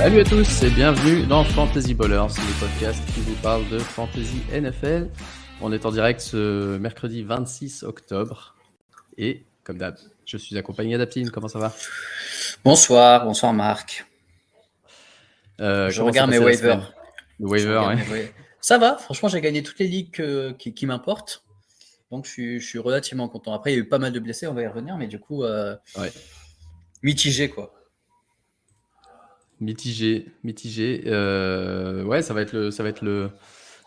Salut à tous et bienvenue dans Fantasy Ballers, le podcast qui vous parle de Fantasy NFL. On est en direct ce mercredi 26 octobre et comme d'hab, je suis accompagné d'Aptine. Comment ça va? Bonsoir Marc. Je Comment regarde s'est mes passée la semaine? waivers. Le waiver, Ça va, franchement, j'ai gagné toutes les ligues qui m'importent. Donc, je suis relativement content. Après, il y a eu pas mal de blessés, on va y revenir, mais du coup, ouais. mitigé, quoi. Mitigé. Ouais, ça va être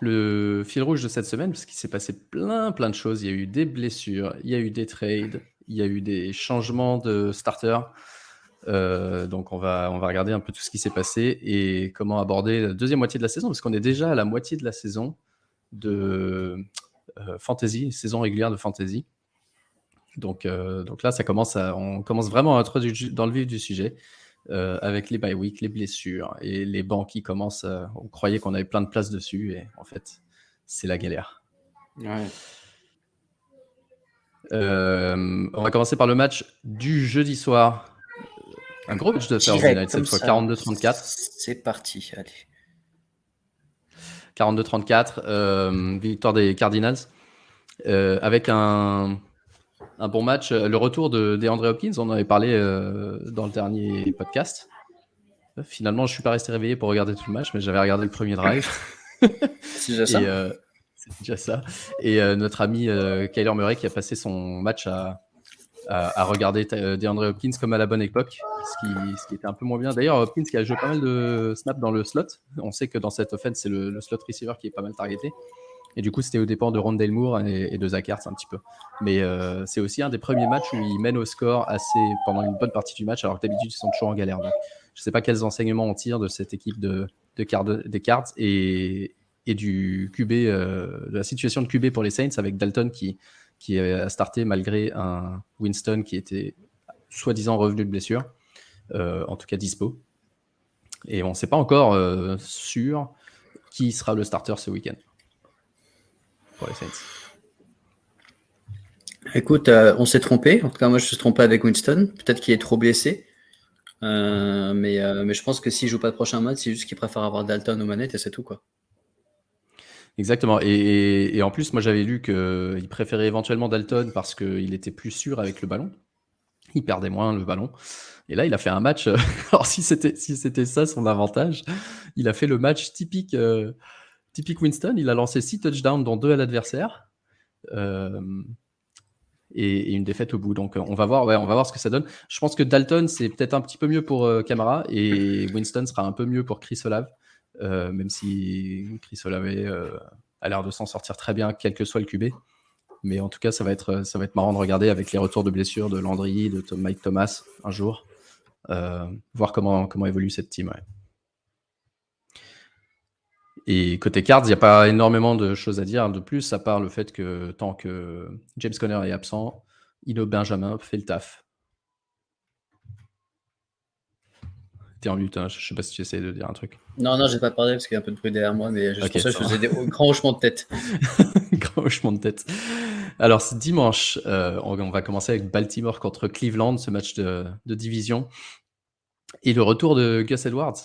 le fil rouge de cette semaine parce qu'il s'est passé plein de choses. Il y a eu des blessures, il y a eu des trades, il y a eu des changements de starter. Donc on va regarder un peu tout ce qui s'est passé et comment aborder la deuxième moitié de la saison, parce qu'on est déjà à la moitié de la saison de Fantasy, saison régulière de Fantasy. Donc là, on commence vraiment à être dans le vif du sujet, avec les bye week, les blessures et les bancs qui commencent. On croyait qu'on avait plein de place dessus et en fait, c'est la galère. Ouais. On va commencer par le match du jeudi soir. Un gros match de Thursday Night cette fois, 42-34. C'est parti, allez. 42-34, victoire des Cardinals, avec un bon match. Le retour de DeAndre Hopkins, on en avait parlé dans le dernier podcast. Finalement, je ne suis pas resté réveillé pour regarder tout le match, mais j'avais regardé le premier drive. C'est déjà ça. C'est déjà ça. Et notre ami Kyler Murray qui a passé son match à regarder DeAndre Hopkins comme à la bonne époque, ce qui était un peu moins bien. D'ailleurs, Hopkins qui a joué pas mal de snaps dans le slot. On sait que dans cette offense, c'est le slot receiver qui est pas mal targeté. Et du coup, c'était aux dépens de Rondale Moore et de Zach Ertz un petit peu. Mais c'est aussi un des premiers matchs où il mène au score pendant une bonne partie du match, alors que d'habitude, ils sont toujours en galère. Donc, je ne sais pas quels enseignements on tire de cette équipe des Cards et du QB, de la situation de QB pour les Saints, avec Dalton qui a starté malgré un Winston qui était soi-disant revenu de blessure, en tout cas dispo. Et on ne sait pas encore sûr qui sera le starter ce week-end pour les Saints. Écoute, on s'est trompé. En tout cas, moi, je me suis trompé avec Winston. Peut-être qu'il est trop blessé. Mais je pense que s'il joue pas le prochain match, c'est juste qu'il préfère avoir Dalton aux manettes et c'est tout, quoi. Exactement. Et en plus, moi, j'avais lu qu'il préférait éventuellement Dalton parce qu'il était plus sûr avec le ballon. Il perdait moins le ballon. Et là, il a fait un match. Alors, si c'était ça son avantage, il a fait le match typique Winston. Il a lancé 6 touchdowns, dont 2 à l'adversaire. Et une défaite au bout. Donc, on va voir ce que ça donne. Je pense que Dalton, c'est peut-être un petit peu mieux pour Kamara. Et Winston sera un peu mieux pour Chris Olave. Même si Chris Olave a l'air de s'en sortir très bien, quel que soit le QB. Mais en tout cas, ça va être marrant de regarder avec les retours de blessures de Landry, de Mike Thomas un jour. Voir comment évolue cette team. Ouais. Et côté Cards, il n'y a pas énormément de choses à dire de plus, à part le fait que tant que James Conner est absent, Ino Benjamin fait le taf. T'es en mute, hein, je ne sais pas si tu essaies de dire un truc. Non, j'ai pas parlé parce qu'il y a un peu de bruit derrière moi, mais Okay, pour ça, je faisais des grands hochements de tête. Grand hochement de tête. Alors, c'est dimanche, on va commencer avec Baltimore contre Cleveland, ce match de division. Et le retour de Gus Edwards,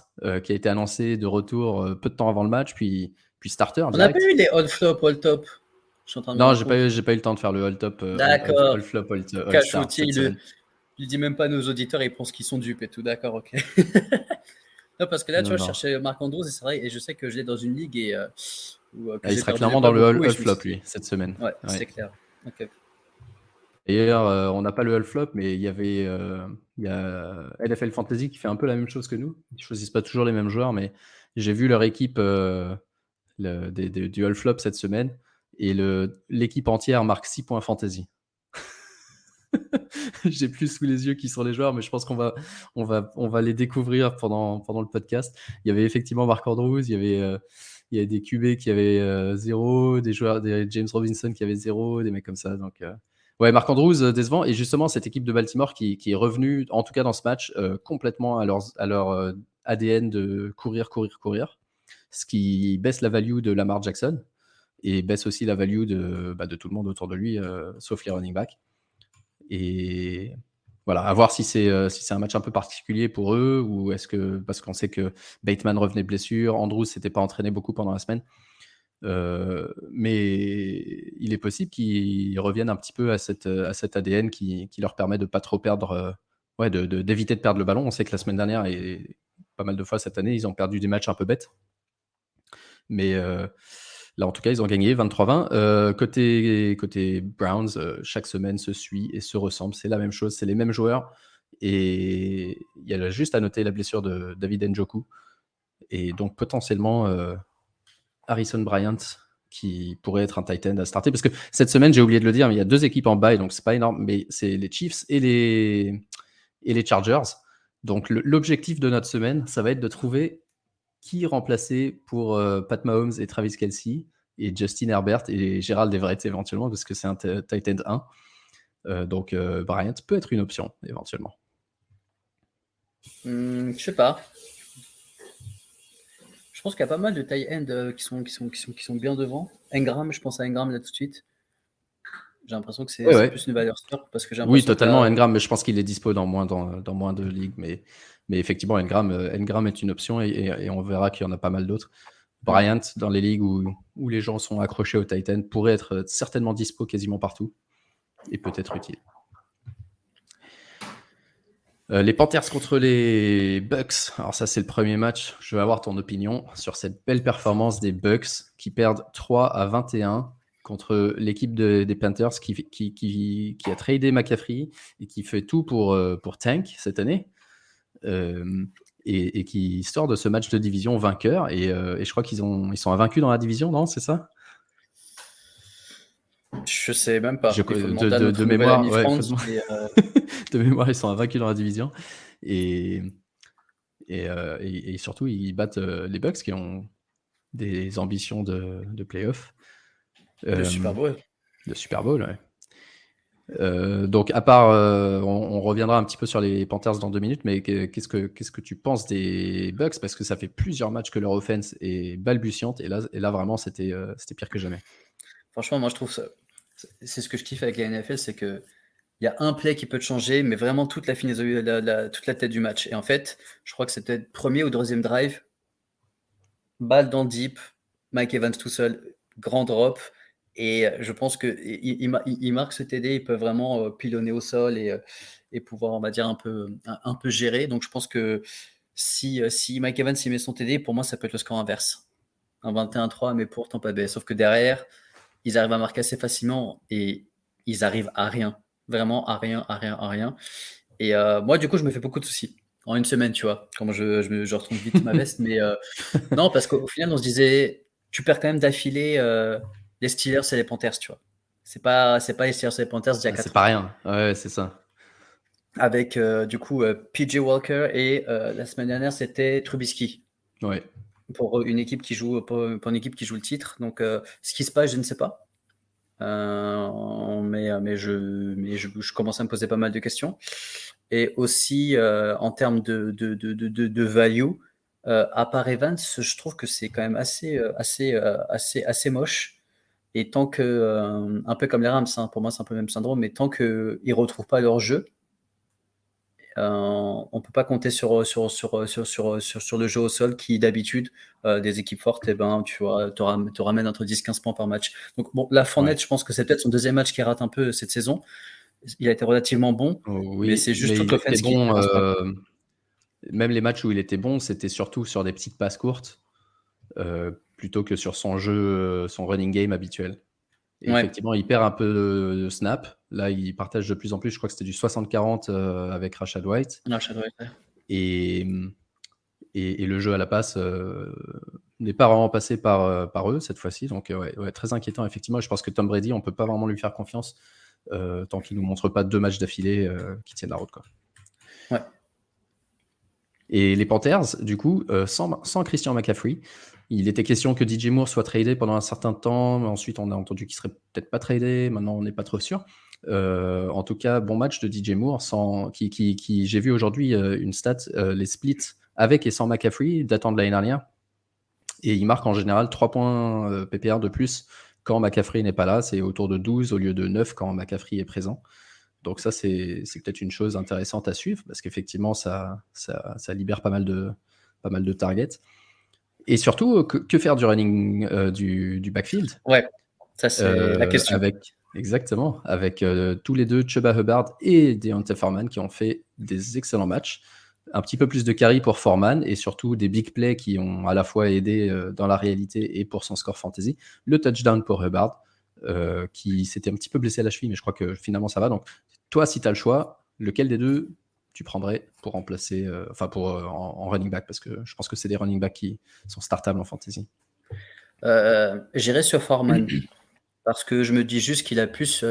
qui a été annoncé de retour peu de temps avant le match, puis starter. On n'a pas eu les all flop, all top. Non, j'ai pas eu le temps de faire le all top, D'accord. all flop, all start Cachoutier, cette semaine. il dit même pas à nos auditeurs, ils pensent qu'ils sont dupes et tout. D'accord, ok. Non, parce que là, tu vois, je cherchais Marc Andrews et c'est vrai, et je sais que je l'ai dans une ligue et il sera clairement dans le all flop lui cette semaine. Ouais, c'est clair. Okay. D'ailleurs, on n'a pas le all flop, mais il y a NFL Fantasy qui fait un peu la même chose que nous. Ils choisissent pas toujours les mêmes joueurs, mais j'ai vu leur équipe du all flop cette semaine et l'équipe entière marque 6 points fantasy. J'ai plus sous les yeux qui sont les joueurs, mais je pense qu'on va les découvrir pendant le podcast. Il y avait effectivement Marc Andrews, il y avait des QB qui avaient 0, des joueurs, des James Robinson qui avaient 0, des mecs comme ça. Donc, ouais, Marc Andrews décevant. Et justement, cette équipe de Baltimore qui est revenue, en tout cas dans ce match, complètement à leur ADN de courir, ce qui baisse la value de Lamar Jackson et baisse aussi la value de tout le monde autour de lui, sauf les running backs. Et voilà, à voir si c'est un match un peu particulier pour eux ou est-ce que parce qu'on sait que Bateman revenait de blessure, Andrews s'était pas entraîné beaucoup pendant la semaine. Mais il est possible qu'ils reviennent un petit peu à cet ADN qui leur permet de pas trop perdre, d'éviter de perdre le ballon. On sait que la semaine dernière et pas mal de fois cette année, ils ont perdu des matchs un peu bêtes. Mais là, en tout cas, ils ont gagné 23-20. Côté Browns, chaque semaine se suit et se ressemble. C'est la même chose, c'est les mêmes joueurs. Et il y a juste à noter la blessure de David Njoku. Et donc, potentiellement, Harrison Bryant, qui pourrait être un tight end à starter. Parce que cette semaine, j'ai oublié de le dire, mais il y a 2 équipes en bye, donc c'est pas énorme, mais c'est les Chiefs et les Chargers. Donc, l'objectif de notre semaine, ça va être de trouver qui remplacer pour Pat Mahomes et Travis Kelce et Justin Herbert et Gerald Everett éventuellement, parce que c'est un tight end 1. Donc, Bryant peut être une option éventuellement. Je sais pas. Je pense qu'il y a pas mal de tight end qui sont bien devant. Engram, je pense à Engram là tout de suite. J'ai l'impression que c'est plus une valeur sûre parce que j'ai Oui, l'impression totalement. Engram, mais je pense qu'il est dispo dans moins de ligues. Mais effectivement, Engram est une option et on verra qu'il y en a pas mal d'autres. Bryant, dans les ligues où les gens sont accrochés au tight end, pourrait être certainement dispo quasiment partout et peut-être utile. Les Panthers contre les Bucks. Alors ça, c'est le premier match. Je veux avoir ton opinion sur cette belle performance des Bucks qui perdent 3-21 contre l'équipe des Panthers qui a tradé McCaffrey et qui fait tout pour tank cette année et qui sort de ce match de division vainqueur. Et je crois qu'ils sont invaincus dans la division, non? C'est ça? Je sais même pas. De mémoire, de mémoire, ils sont invaincus dans la division. Et surtout, ils battent les Bucks qui ont des ambitions de playoff. De Super Bowl. De Super Bowl, ouais. Donc, à part, on reviendra un petit peu sur les Panthers dans 2 minutes, mais qu'est-ce que tu penses des Bucks? Parce que ça fait plusieurs matchs que leur offense est balbutiante, et là vraiment, c'était pire que jamais. Franchement, moi, je trouve ça. C'est ce que je kiffe avec la NFL, c'est que il y a un play qui peut te changer, mais vraiment toute la philosophie, toute la tête du match. Et en fait, je crois que c'est peut-être premier ou deuxième drive, balle dans le deep, Mike Evans tout seul, grand drop. Et je pense qu'il marque ce TD, il peut vraiment pilonner au sol et pouvoir, on va dire, un peu gérer. Donc je pense que si Mike Evans met son TD, pour moi, ça peut être le score inverse. Un 21-3, mais pour Tampa Bay. Sauf que derrière, ils arrivent à marquer assez facilement et ils arrivent à rien. Vraiment à rien. Et moi, du coup, je me fais beaucoup de soucis. En une semaine, tu vois, comment je retourne vite ma veste. Mais non, parce qu'au final, on se disait, tu perds quand même d'affilée les Steelers et les Panthers, tu vois. C'est pas les Steelers et les Panthers d'il y a 4 ans. C'est pas rien, ouais, c'est ça. Avec du coup PJ Walker et la semaine dernière, c'était Trubisky. Ouais. Pour une équipe qui joue le titre. Donc, ce qui se passe, je ne sais pas. Mais je commence à me poser pas mal de questions. Et aussi, en termes de value, à part Evans, je trouve que c'est quand même assez moche. Et tant que, un peu comme les Rams, hein, pour moi c'est un peu le même syndrome, mais tant qu'ils ne retrouvent pas leur jeu, on ne peut pas compter sur le jeu au sol qui, d'habitude, des équipes fortes, tu vois, te ramène entre 10-15 points par match. Donc, bon, la Fournette, je pense que c'est peut-être son deuxième match qui rate un peu cette saison. Il a été relativement bon, mais c'est juste toute l'offense qui ne passe pas. Même les matchs où il était bon, c'était surtout sur des petites passes courtes plutôt que sur son jeu, son running game habituel. Et effectivement, il perd un peu de snap. Là, il partage de plus en plus. Je crois que c'était du 60-40 avec Rachaad White. Et le jeu à la passe n'est pas vraiment passé par eux cette fois-ci. Donc, très inquiétant, effectivement. Je pense que Tom Brady, on ne peut pas vraiment lui faire confiance tant qu'il ne nous montre pas 2 matchs d'affilée qui tiennent la route, quoi. Ouais. Et les Panthers, du coup, sans Christian McCaffrey, il était question que DJ Moore soit tradé pendant un certain temps, mais ensuite on a entendu qu'il serait peut-être pas tradé, maintenant on n'est pas trop sûr. En tout cas, bon match de DJ Moore, qui j'ai vu aujourd'hui une stat, les splits avec et sans McCaffrey datant de l'année dernière, et il marque en général 3 points PPR de plus quand McCaffrey n'est pas là, c'est autour de 12 au lieu de 9 quand McCaffrey est présent. Donc ça, c'est peut-être une chose intéressante à suivre, parce qu'effectivement, ça libère pas mal de targets. Et surtout, que faire du running, du backfield Ouais, ça c'est la question. Exactement, avec tous les deux, Chuba Hubbard et Deontay Foreman, qui ont fait des excellents matchs. Un petit peu plus de carry pour Foreman, et surtout des big plays qui ont à la fois aidé dans la réalité et pour son score fantasy. Le touchdown pour Hubbard, qui s'était un petit peu blessé à la cheville, mais je crois que finalement ça va. Donc toi, si tu as le choix, lequel des deux tu prendrais pour remplacer, en running back, parce que je pense que c'est des running backs qui sont startables en fantasy. J'irai sur Foreman parce que je me dis juste qu'il a plus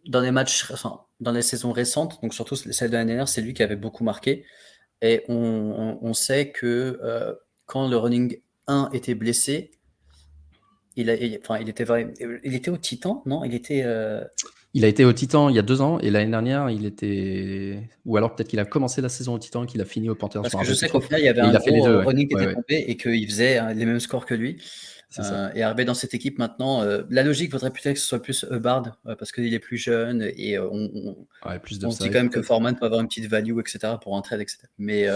dans les matchs, enfin, dans les saisons récentes, donc surtout celle de l'année dernière, c'est lui qui avait beaucoup marqué. Et on sait que quand le running 1 était blessé, il était au Titan, non? Il a été au Titan il y a 2 ans, et l'année dernière, il était. Ou alors peut-être qu'il a commencé la saison au Titan et qu'il a fini au Panthers. Parce que je sais qu'au final, il y avait Et un il a fait les gros deux, ouais. running qui Ouais, était ouais. tombé et qu'il faisait les mêmes scores que lui. C'est ça. Et arrivé dans cette équipe maintenant, la logique voudrait peut-être que ce soit plus Hubbard parce qu'il est plus jeune et Ouais, plus on se dit d'upside, quand même que peut-être. Foreman peut avoir une petite value, etc. pour un trade, etc. Mais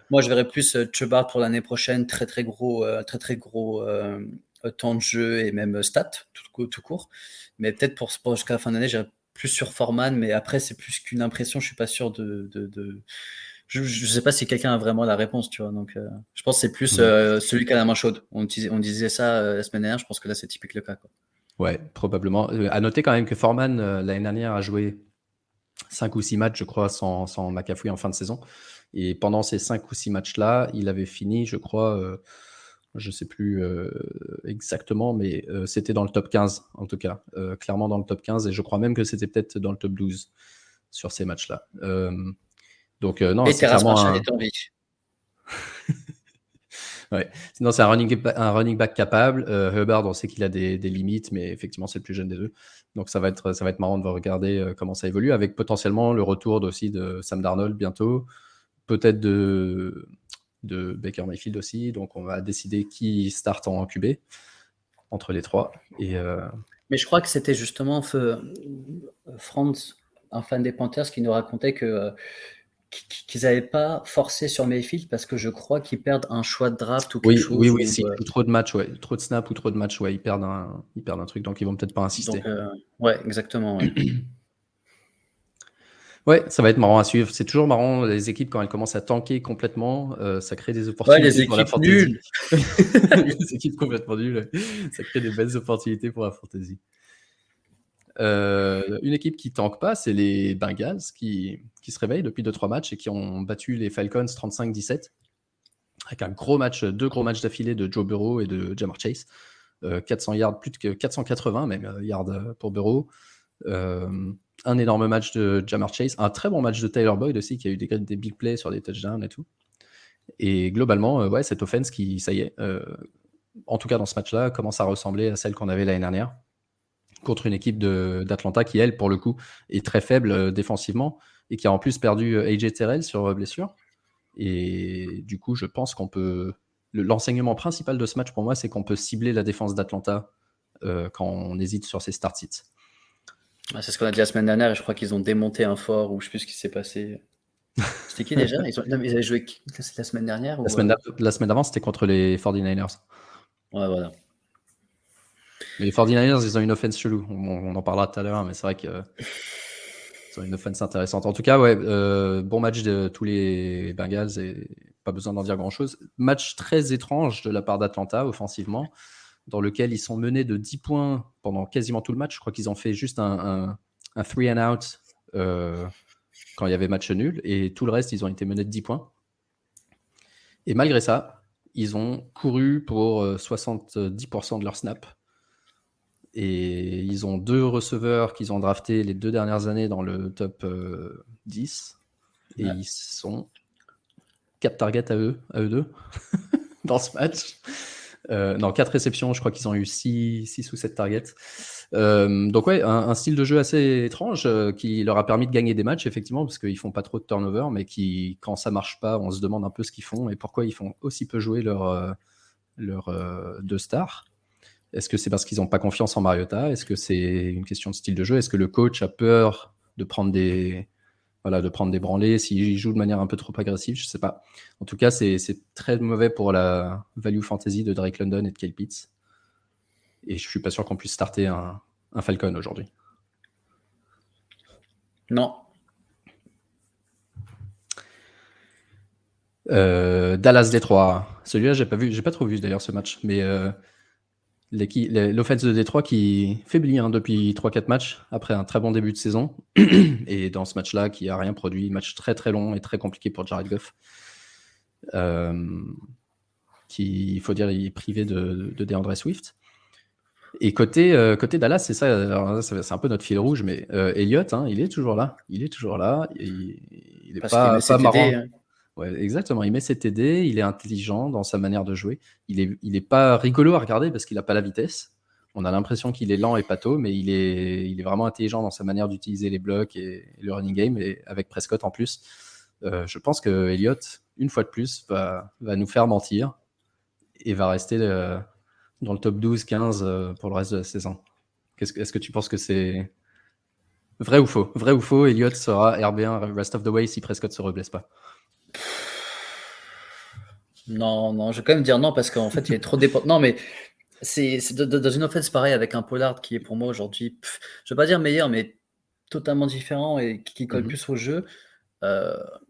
moi, je verrais plus Chubbard pour l'année prochaine, très très gros temps de jeu et même stats tout court. Mais peut-être pour jusqu'à la fin d'année, j'irais plus sur Foreman. Mais après, c'est plus qu'une impression. Je suis pas sûr je sais pas si quelqu'un a vraiment la réponse, tu vois. Donc, je pense que c'est plus celui qui a la main chaude. On disait ça la semaine dernière. Je pense que là, c'est typique le cas, quoi. Ouais, probablement. À noter quand même que Foreman, l'année dernière, a joué 5 ou 6 matchs, je crois, sans McCaffrey en fin de saison. Et pendant ces 5 ou 6 matchs-là, il avait fini, je crois, je ne sais plus exactement, mais c'était dans le top 15, en tout cas. Clairement dans le top 15, et je crois même que c'était peut-être dans le top 12 sur ces matchs-là. Donc, non, Et c'est Terrace clairement Marshall un. est en vie. Ouais. Sinon, c'est un running back capable. Hubbard, on sait qu'il a des limites, mais effectivement, c'est le plus jeune des deux. Donc, ça va être marrant de regarder comment ça évolue, avec potentiellement le retour aussi de Sam Darnold bientôt, peut-être de Baker Mayfield aussi. Donc, on va décider qui start en QB entre les trois. Mais je crois que c'était justement Franz, un fan des Panthers, qui nous racontait qu'ils n'avaient pas forcé sur Mayfield parce que je crois qu'ils perdent un choix de draft ou quelque Oui, chose. s'il joue trop de matchs, ouais, trop de snaps ou trop de matchs, ouais, ils perdent un truc, donc ils vont peut-être pas insister. Donc, ouais, exactement. Ouais. Ouais, ça va être marrant à suivre. C'est toujours marrant, les équipes, quand elles commencent à tanker complètement, ça crée des Ouais, opportunités les pour la équipes fantasy. nulles. Les équipes complètement nulles, ça crée des belles opportunités pour la fantasy. Une équipe qui tanque pas, c'est les Bengals qui se réveillent depuis 2-3 matchs et qui ont battu les Falcons 35-17 avec deux gros matchs d'affilée de Joe Burrow et de Ja'Marr Chase. 400 yards, plus de 480 même yards pour Burrow. Un énorme match de Ja'Marr Chase, un très bon match de Tyler Boyd aussi, qui a eu des big plays sur des touchdowns et tout. Et globalement, ouais, cette offense qui, ça y est, en tout cas dans ce match-là, commence à ressembler à celle qu'on avait l'année dernière, contre une équipe d'Atlanta qui, elle, pour le coup, est très faible défensivement, et qui a en plus perdu AJ Terrell sur blessure. Et du coup, je pense qu'on peut... L'enseignement principal de ce match, pour moi, c'est qu'on peut cibler la défense d'Atlanta quand on hésite sur ses start sits. Ouais, c'est ce qu'on a dit la semaine dernière et je crois qu'ils ont démonté un fort ou je sais plus ce qui s'est passé. C'était qui déjà? Non, mais ils avaient joué qui la semaine dernière ou, La semaine d'avant, c'était contre les 49ers. Ouais, voilà. Mais les 49ers, ils ont une offense chelou. On en parlera tout à l'heure, mais c'est vrai que ils ont une offense intéressante. En tout cas, ouais, bon match de tous les Bengals et pas besoin d'en dire grand-chose. Match très étrange de la part d'Atlanta, offensivement, dans lequel ils sont menés de 10 points pendant quasiment tout le match. Je crois qu'ils ont fait juste un 3 and out quand il y avait match nul, et tout le reste, ils ont été menés de 10 points. Et malgré ça, ils ont couru pour 70% de leur snap. Et ils ont 2 receveurs qu'ils ont draftés les 2 dernières années dans le top 10. Et Ouais. ils sont 4 targets à eux deux dans ce match. Non, 4 réceptions, je crois qu'ils ont eu 6 ou 7 targets. Donc ouais, un style de jeu assez étrange qui leur a permis de gagner des matchs, effectivement, parce qu'ils font pas trop de turnover, mais qui, quand ça marche pas, on se demande un peu ce qu'ils font et pourquoi ils font aussi peu jouer leurs 2 stars. Est-ce que c'est parce qu'ils n'ont pas confiance en Mariota? Est-ce que c'est une question de style de jeu? Est-ce que le coach a peur de prendre des branlées s'il joue de manière un peu trop agressive? Je ne sais pas. En tout cas, c'est très mauvais pour la value fantasy de Drake London et de Kyle Pitts. Et je ne suis pas sûr qu'on puisse starter un Falcon aujourd'hui. Non. Dallas-Détroit. Celui-là, j'ai pas trop vu d'ailleurs ce match. Mais l'offense de Détroit qui faiblit depuis 3-4 matchs après un très bon début de saison. Et dans ce match-là, qui n'a rien produit. Match très très long et très compliqué pour Jared Goff. Qui, il faut dire, il est privé de DeAndre Swift. Et côté Dallas, c'est ça, alors c'est un peu notre fil rouge, mais Elliott, il est toujours là. Il est Parce qu'il met ses pas marrant. TD, hein. Ouais, exactement. Il met ses TD, il est intelligent dans sa manière de jouer. Il est pas rigolo à regarder parce qu'il n'a pas la vitesse. On a l'impression qu'il est lent et pâteau, mais il est vraiment intelligent dans sa manière d'utiliser les blocs et le running game, et avec Prescott en plus. Je pense que Elliott, une fois de plus, va nous faire mentir et va rester dans le top 12-15 pour le reste de la saison. Est-ce que tu penses que c'est vrai ou faux? Vrai ou faux, Elliott sera RB1 rest of the way si Prescott se reblesse pas? Non, je vais quand même dire non parce qu'en fait, il est trop dépendant. Non, mais c'est dans une offense pareille avec un Pollard qui est pour moi aujourd'hui, je ne vais pas dire meilleur, mais totalement différent et qui colle plus au jeu,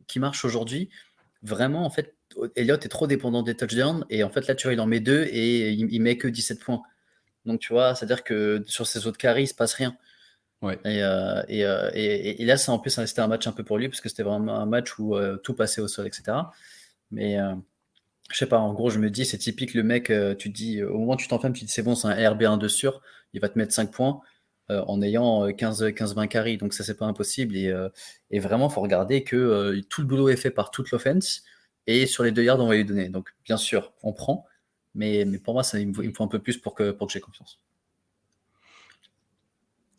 qui marche aujourd'hui. Vraiment, en fait, Elliott est trop dépendant des touchdowns et en fait, là, tu vois, il en met 2 et il met que 17 points. Donc, tu vois, c'est-à-dire que sur ses autres carries, il se passe rien. Ouais. Et là, ça, en plus, c'était un match un peu pour lui parce que c'était vraiment un match où tout passait au sol, etc. Mais je sais pas, en gros, je me dis, c'est typique le mec, tu te dis, au moment où tu t'enflammes, tu te dis, c'est bon, c'est un RB1 de sûr, il va te mettre 5 points en ayant 15-20 carries. Donc, ça, c'est pas impossible. Et vraiment, il faut regarder que tout le boulot est fait par toute l'offense. Et sur les 2 yards, on va lui donner. Donc, bien sûr, on prend. Mais pour moi, il me faut un peu plus pour que j'ai confiance.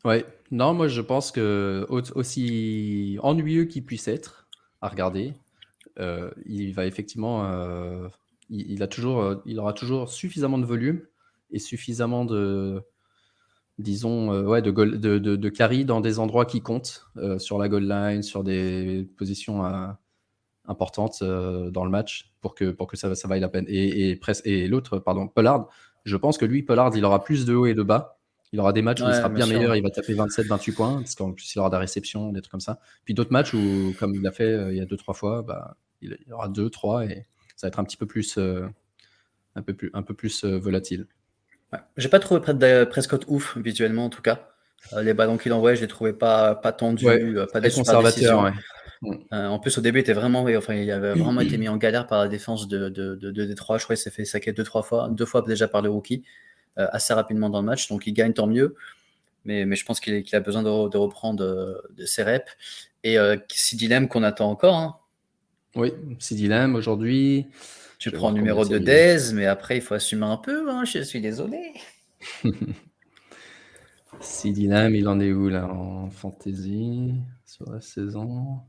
Ouais. Non, moi je pense que aussi ennuyeux qu'il puisse être à regarder, il va effectivement, il aura toujours suffisamment de volume et suffisamment de, disons, de carry dans des endroits qui comptent, sur la goal line, sur des positions importantes dans le match pour que ça vaille la peine. Et l'autre, pardon, Pollard, je pense que lui, Pollard, il aura plus de hauts et de bas. Il aura des matchs où il sera Ouais, bien bien sûr. meilleur, il va taper 27-28 points, parce qu'en plus, il aura des réceptions, des trucs comme ça. Puis d'autres matchs où, comme il a fait il y a 2-3 fois, il y aura 2-3 et ça va être un petit peu plus, un peu plus volatile. Ouais. J'ai pas trouvé Prescott ouf, visuellement en tout cas. Les ballons qu'il envoyait, je les trouvais pas Ouais, tendus, pas des très super conservateur, décisions. ouais. En plus, au début, il était vraiment, oui, enfin, il avait vraiment été mis en galère par la défense de Détroit. Je crois qu'il s'est fait saquer 2 fois déjà par le rookie, assez rapidement dans le match. Donc, il gagne, tant mieux. Mais je pense qu'il a besoin de reprendre de ses reps. Et CeeDee Lamb qu'on attend encore, hein. Oui, CeeDee Lamb aujourd'hui. Tu Je vais prends le voir combien numéro de il est. Dez, mais après, il faut assumer un peu, hein, je suis désolé. CeeDee Lamb, il en est où là en fantasy sur la saison?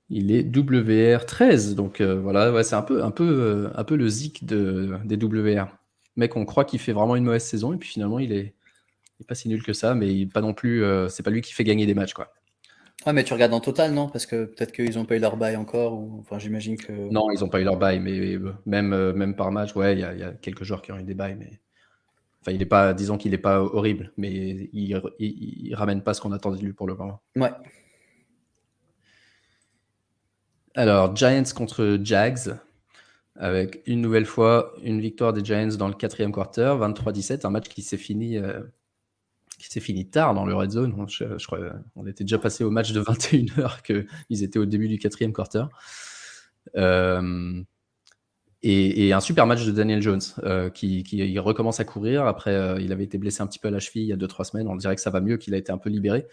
Il est WR 13, donc voilà, ouais, c'est un peu le zik des WR. Mec, on croit qu'il fait vraiment une mauvaise saison et puis finalement il est pas si nul que ça, mais il est pas non plus, c'est pas lui qui fait gagner des matchs, quoi. Ouais, mais tu regardes en total, non? Parce que peut-être qu'ils n'ont pas eu leur bail encore, ou enfin, j'imagine que. Non, ils ont pas eu leur bail, mais même par match, ouais, il y a quelques joueurs qui ont eu des bails, mais enfin, il est pas, disons qu'il est pas horrible, mais il ramène pas ce qu'on attendait de lui pour le moment. Ouais. Alors, Giants contre Jags, avec une nouvelle fois une victoire des Giants dans le 4e quarter, 23-17, un match qui s'est fini tard dans le red zone. Je crois on était déjà passé au match de 21h qu'ils étaient au début du 4e quarter. Et un super match de Daniel Jones qui recommence à courir. Après, il avait été blessé un petit peu à la cheville il y a 2-3 semaines. On dirait que ça va mieux, qu'il a été un peu libéré.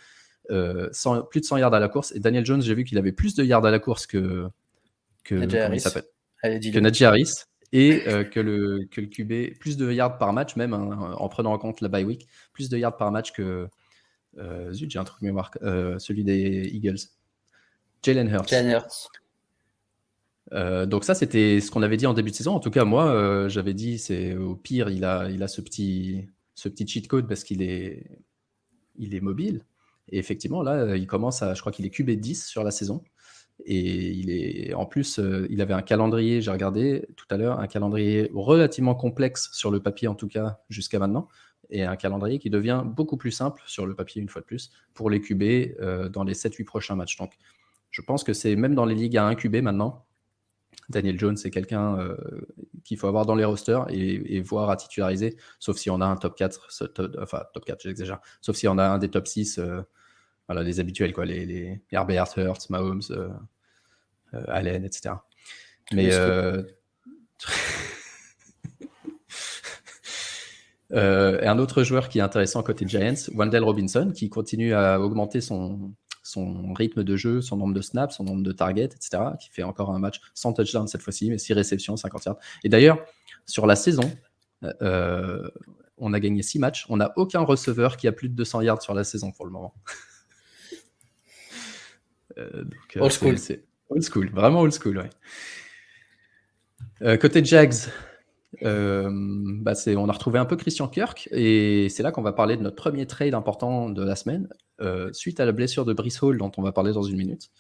Plus de 100 yards à la course. Et Daniel Jones, j'ai vu qu'il avait plus de yards à la course que Najee comment il Harris. s'appelle, Allez, que dis-le. Najee Harris, et que le QB, plus de yards par match même, en prenant en compte la bye week, plus de yards par match que zut, j'ai un truc mémoire, celui des Eagles, Jalen Hurts. Jalen Hurts. Donc ça, c'était ce qu'on avait dit en début de saison. En tout cas, moi, j'avais dit, c'est au pire, il a ce petit cheat code parce qu'il est mobile. Et effectivement, là, il commence je crois qu'il est QB 10 sur la saison. Et en plus, il avait un calendrier, j'ai regardé tout à l'heure, un calendrier relativement complexe sur le papier, en tout cas jusqu'à maintenant, et un calendrier qui devient beaucoup plus simple sur le papier, une fois de plus, pour les QB dans les 7-8 prochains matchs. Donc, je pense que c'est même dans les ligues à 1 QB maintenant. Daniel Jones, c'est quelqu'un qu'il faut avoir dans les rosters et voir à titulariser, sauf si on a un top 4, enfin top 4, j'exagère, sauf si on a un des top 6, voilà, les habituels, quoi, les Herbert, Hurts, Mahomes, Allen, etc. Mais et un autre joueur qui est intéressant côté Giants, Wan'Dale Robinson, qui continue à augmenter son rythme de jeu, son nombre de snaps, son nombre de targets, etc., qui fait encore un match sans touchdown cette fois-ci, mais 6 réceptions, 50 yards. Et d'ailleurs, sur la saison, on a gagné 6 matchs. On n'a aucun receveur qui a plus de 200 yards sur la saison pour le moment. Donc, Old school. c'est old school, vraiment old school, ouais. Côté Jags, on a retrouvé un peu Christian Kirk et c'est là qu'on va parler de notre premier trade important de la semaine. Suite à la blessure de Breece Hall dont on va parler dans une minute,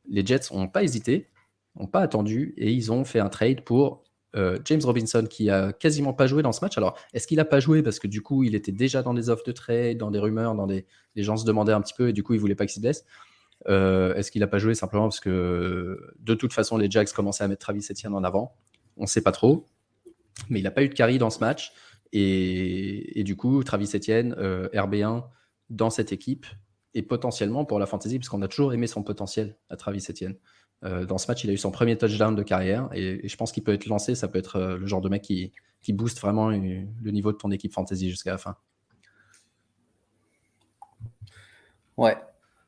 les Jets n'ont pas hésité, n'ont pas attendu et ils ont fait un trade pour James Robinson qui a quasiment pas joué dans ce match. Alors, est-ce qu'il a pas joué parce que du coup il était déjà dans des offres de trade, dans des rumeurs, les gens se demandaient un petit peu et du coup ils voulaient pas qu'il se blesse? Est-ce qu'il a pas joué simplement parce que de toute façon les Jags commençaient à mettre Travis Etienne en avant? On sait pas trop. Mais il n'a pas eu de carry dans ce match. Et du coup, Travis Etienne, RB1 dans cette équipe, et potentiellement pour la fantasy, parce qu'on a toujours aimé son potentiel à Travis Etienne. Dans ce match, il a eu son premier touchdown de carrière, et je pense qu'il peut être lancé. Ça peut être le genre de mec qui booste vraiment le niveau de ton équipe fantasy jusqu'à la fin. Ouais.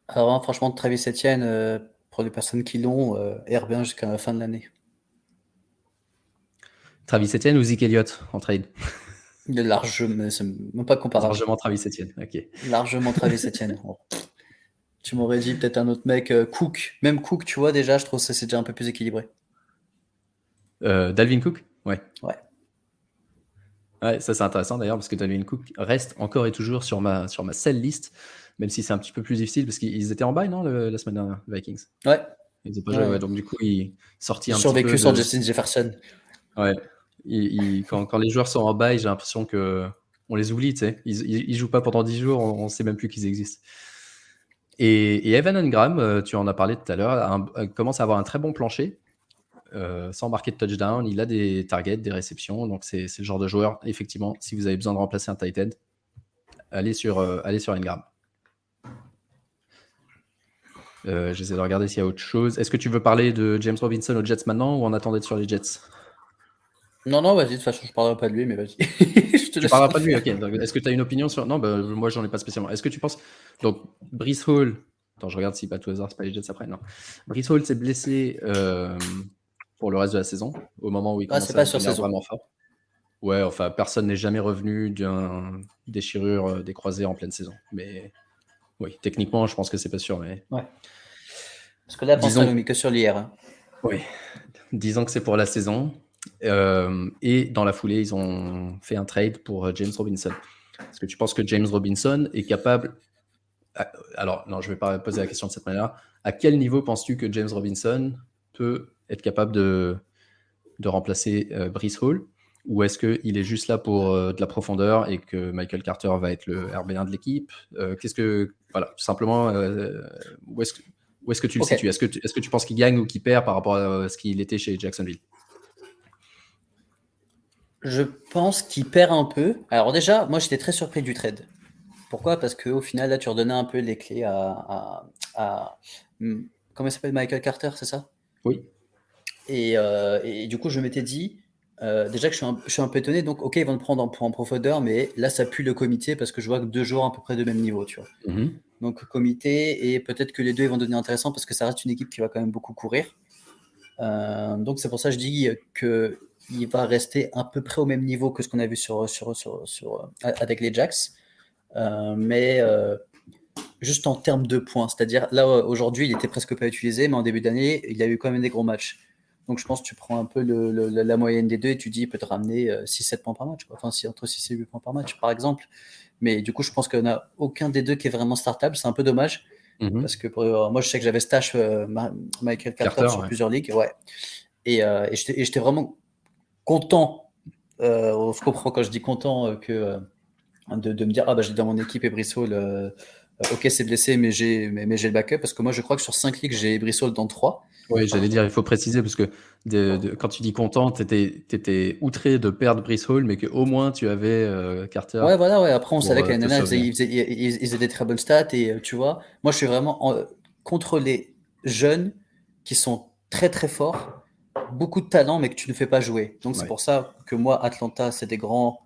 Alors, franchement, Travis Etienne, pour les personnes qui l'ont, RB1 jusqu'à la fin de l'année. Travis Etienne ou Zeke Elliott en trade? Il est largement, c'est même pas comparable. Largement Travis Etienne, ok. Largement Travis Etienne. Oh. Tu m'aurais dit peut-être un autre mec, Cook. Même Cook, tu vois, déjà, je trouve ça c'est déjà un peu plus équilibré. Dalvin Cook? Ouais. Ouais. Ouais, ça c'est intéressant d'ailleurs parce que Dalvin Cook reste encore et toujours sur ma sell list, même si c'est un petit peu plus difficile parce qu'ils étaient en bye, non, la semaine dernière, les Vikings? Ouais. Ils n'ont pas joué, ouais, donc du coup, ils sorti Ils un ont petit peu survécu sans Justin Jefferson. Ouais. Quand les joueurs sont en bye, j'ai l'impression qu'on les oublie, tu sais. Ils jouent pas pendant 10 jours, on sait même plus qu'ils existent. Et Evan Engram, tu en as parlé tout à l'heure, commence à avoir un très bon plancher, sans marquer de touchdown. Il a des targets, des réceptions, donc c'est le genre de joueur, effectivement, si vous avez besoin de remplacer un tight end, allez sur Engram. J'essaie de regarder s'il y a autre chose. Est-ce que tu veux parler de James Robinson aux Jets maintenant ou on attend d'être sur les Jets? Non, vas-y, de toute façon, je parlerai pas de lui, mais vas-y. Tu parleras pas de lui, ok. Est-ce que tu as une opinion sur. Non, moi, j'en ai pas spécialement. Est-ce que tu penses. Donc, Breece Hall. Attends, je regarde si pas tout hasard, c'est pas les Jets après. Non. Breece Hall s'est blessé pour le reste de la saison, au moment où il commence à devenir vraiment fort. Ouais, enfin, personne n'est jamais revenu d'une déchirure des croisés en pleine saison. Mais oui, techniquement, je pense que c'est pas sûr. Mais... Ouais. Parce que là, on a mis que sur l'IR. Hein. Oui. Disons que c'est pour la saison. Et dans la foulée, ils ont fait un trade pour James Robinson. Est-ce que tu penses que James Robinson est capable... Alors, non, je ne vais pas poser la question de cette manière. À quel niveau penses-tu que James Robinson peut être capable de remplacer Breece Hall? Ou est-ce qu'il est juste là pour de la profondeur et que Michael Carter va être le RB1 de l'équipe? Voilà, tout simplement, où est-ce que tu le situes? Est-ce que tu penses qu'il gagne ou qu'il perd par rapport à ce qu'il était chez Jacksonville? Je pense qu'il perd un peu. Alors déjà, moi j'étais très surpris du trade. Pourquoi? Parce qu'au final, là, tu redonnais un peu les clés à comment il s'appelle, Michael Carter, c'est ça? Oui. Et du coup, je m'étais dit, déjà que je suis un peu étonné, donc ok, ils vont le prendre en profondeur, mais là, ça pue le comité parce que je vois que 2 joueurs à peu près de même niveau, tu vois. Mm-hmm. Donc comité, et peut-être que les deux ils vont devenir intéressants parce que ça reste une équipe qui va quand même beaucoup courir. Donc c'est pour ça que je dis qu'il va rester à peu près au même niveau que ce qu'on a vu avec les Jacks. Mais juste en termes de points, c'est-à-dire là aujourd'hui il était presque pas utilisé, mais en début d'année il a eu quand même des gros matchs. Donc je pense que tu prends un peu la moyenne des deux et tu dis il peut te ramener 6-7 points par match, quoi. Enfin, entre 6 et 8 points par match, par exemple. Mais du coup, je pense qu'il n'y en a aucun des deux qui est vraiment startable. C'est un peu dommage. Mhm. Parce que moi, je sais que j'avais stash Michael Carter Carter, sur ouais. plusieurs ligues. Ouais. Et j'étais vraiment content. On se comprend quand je dis content de me dire ah bah j'ai dans mon équipe et Brissol. Ok, c'est blessé, mais j'ai le backup. Parce que moi, je crois que sur 5 ligues, j'ai Brissol dans 3. Oui, j'allais dire, il faut préciser, parce que quand tu dis content, tu étais outré de perdre Brice Hall, mais qu'au moins tu avais Carter Ouais, voilà, ouais. Après, on savait pour que l'année te dernière, sauver. ils faisaient des très bonnes stats. Et tu vois, moi, je suis vraiment contre les jeunes qui sont très, très forts, beaucoup de talent, mais que tu ne fais pas jouer. Donc, c'est Ouais. pour ça que moi, Atlanta, c'est des grands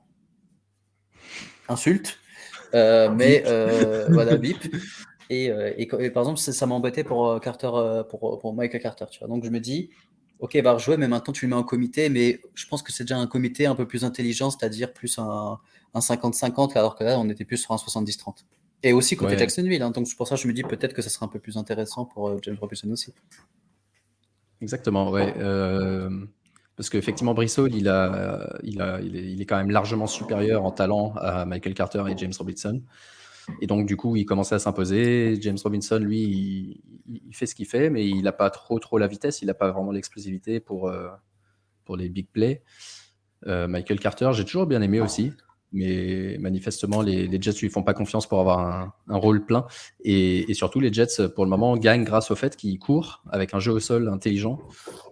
insultes. Mais Bip. voilà, bip. Et par exemple, ça m'a embêté pour Carter, pour Michael Carter, tu vois. Donc, je me dis, ok, il va rejouer, mais maintenant, tu le mets en comité. Mais je pense que c'est déjà un comité un peu plus intelligent, c'est-à-dire plus un 50-50, alors que là, on était plus sur un 70-30. Et aussi côté Ouais, Jacksonville, hein. Donc, c'est pour ça que je me dis peut-être que ça sera un peu plus intéressant pour James Robinson aussi. exactement, ouais. Parce qu'effectivement, Brice Hall, il est quand même largement supérieur en talent à Michael Carter et James Robinson. Et donc, du coup, il commençait à s'imposer. James Robinson, lui, il fait ce qu'il fait, mais il n'a pas trop la vitesse, il n'a pas vraiment l'explosivité pour les big plays. Michael Carter, j'ai toujours bien aimé aussi, mais manifestement, les Jets lui font pas confiance pour avoir un rôle plein. Et surtout, les Jets, pour le moment, gagnent grâce au fait qu'ils courent avec un jeu au sol intelligent.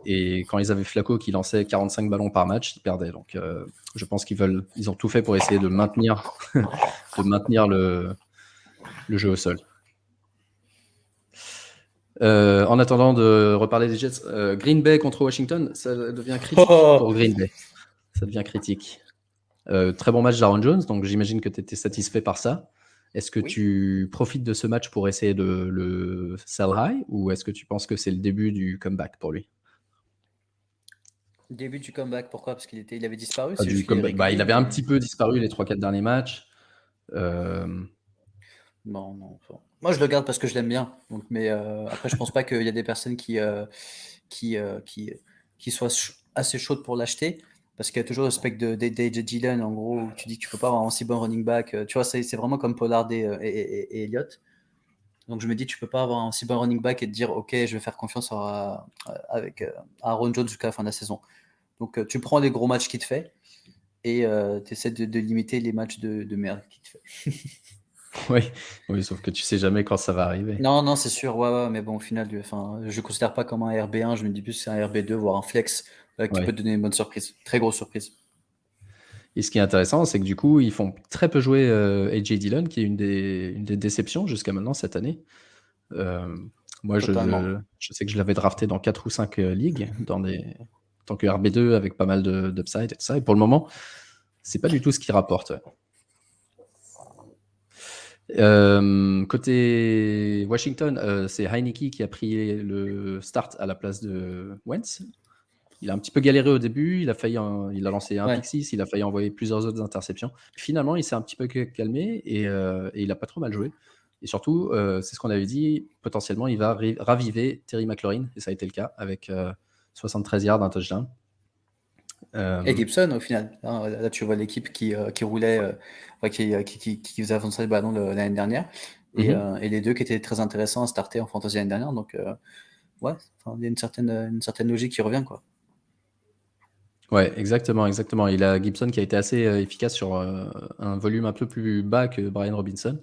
Et quand ils avaient Flacco qui lançait 45 ballons par match, ils perdaient. Donc, je pense ils ont tout fait pour essayer de maintenir, de maintenir le jeu au sol. En attendant de reparler des Jets, Green Bay contre Washington, ça devient critique pour Oh, Green Bay. Ça devient critique. Très bon match d'Aaron Jones, donc j'imagine que tu étais satisfait par ça. Est-ce que oui. tu profites de ce match pour essayer de le sell high, ou est-ce que tu penses que c'est le début du comeback pour lui? Début du comeback, pourquoi? Parce il avait disparu, Pas c'est du juste qu'il est comeback. Bah, il régulier, avait un mais petit peu disparu les 3-4 derniers matchs. Euh, non, non. Moi, je le garde parce que je l'aime bien. Donc, mais après, je pense pas qu'il y a des personnes qui, euh, qui, qui soient assez chaudes pour l'acheter. Parce qu'il y a toujours le spectre d'A.J. Dillon, en gros, où tu dis que tu peux pas avoir un si bon running back. Tu vois, c'est vraiment comme Pollard et Elliott. Donc, je me dis, tu peux pas avoir un si bon running back et te dire, OK, je vais faire confiance avec Aaron Jones jusqu'à la fin de la saison. Donc, tu prends les gros matchs qu'il te fait et tu essaies de limiter les matchs de merde qu'il te fait. oui. Oui, sauf que tu sais jamais quand ça va arriver. Non, non, c'est sûr, ouais, ouais, mais bon, au final, enfin, je ne considère pas comme un RB1, je me dis plus que c'est un RB2, voire un flex qui peut Ouais. te donner une bonne surprise, très grosse surprise. Et ce qui est intéressant, c'est que du coup, ils font très peu jouer A.J. Dillon, qui est une des déceptions jusqu'à maintenant cette année. Euh, Moi, Totalement. je sais que je l'avais drafté dans 4 ou 5 ligues, en tant que RB2 avec pas mal d'upside et tout ça. Et pour le moment, c'est pas du tout ce qu'il rapporte. Ouais. Côté Washington, c'est Heineke qui a pris le start à la place de Wentz. Il a un petit peu galéré au début, il a lancé un Ouais. pick six, il a failli envoyer plusieurs autres interceptions. Finalement, il s'est un petit peu calmé et il a pas trop mal joué. Et surtout, c'est ce qu'on avait dit, potentiellement, il va raviver Terry McLaurin, et ça a été le cas, avec 73 yards, un touchdown. Et Euh, Gibson, au final. Hein, là, tu vois l'équipe qui roulait, enfin, qui faisait avancer le ballon l'année dernière. mhm. Et les deux qui étaient très intéressants à starter en fantasy l'année dernière. Donc, ouais, enfin, il y a une certaine logique qui revient, quoi. Ouais, exactement, exactement. Il a Gibson qui a été assez efficace sur un volume un peu plus bas que Brian Robinson.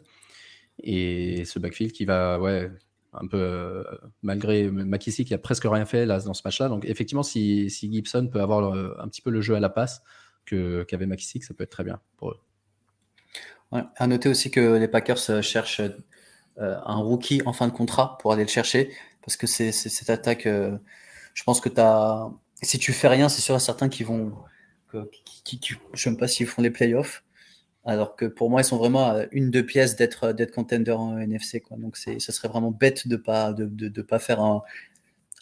Et ce backfield qui va, ouais, un peu, malgré McKissick qui a presque rien fait là, dans ce match-là. Donc, effectivement, si Gibson peut avoir un petit peu le jeu à la passe qu'avait McKissick, ça peut être très bien pour eux. Ouais. À noter aussi que les Packers cherchent un rookie en fin de contrat pour aller le chercher. Parce que c'est cette attaque, je pense que si tu fais rien, c'est sûr à certains qui vont. Je ne sais même pas s'ils font les playoffs. Alors que pour moi, ils sont vraiment à une, deux pièces d'être contender en NFC, quoi. Donc ça serait vraiment bête de pas faire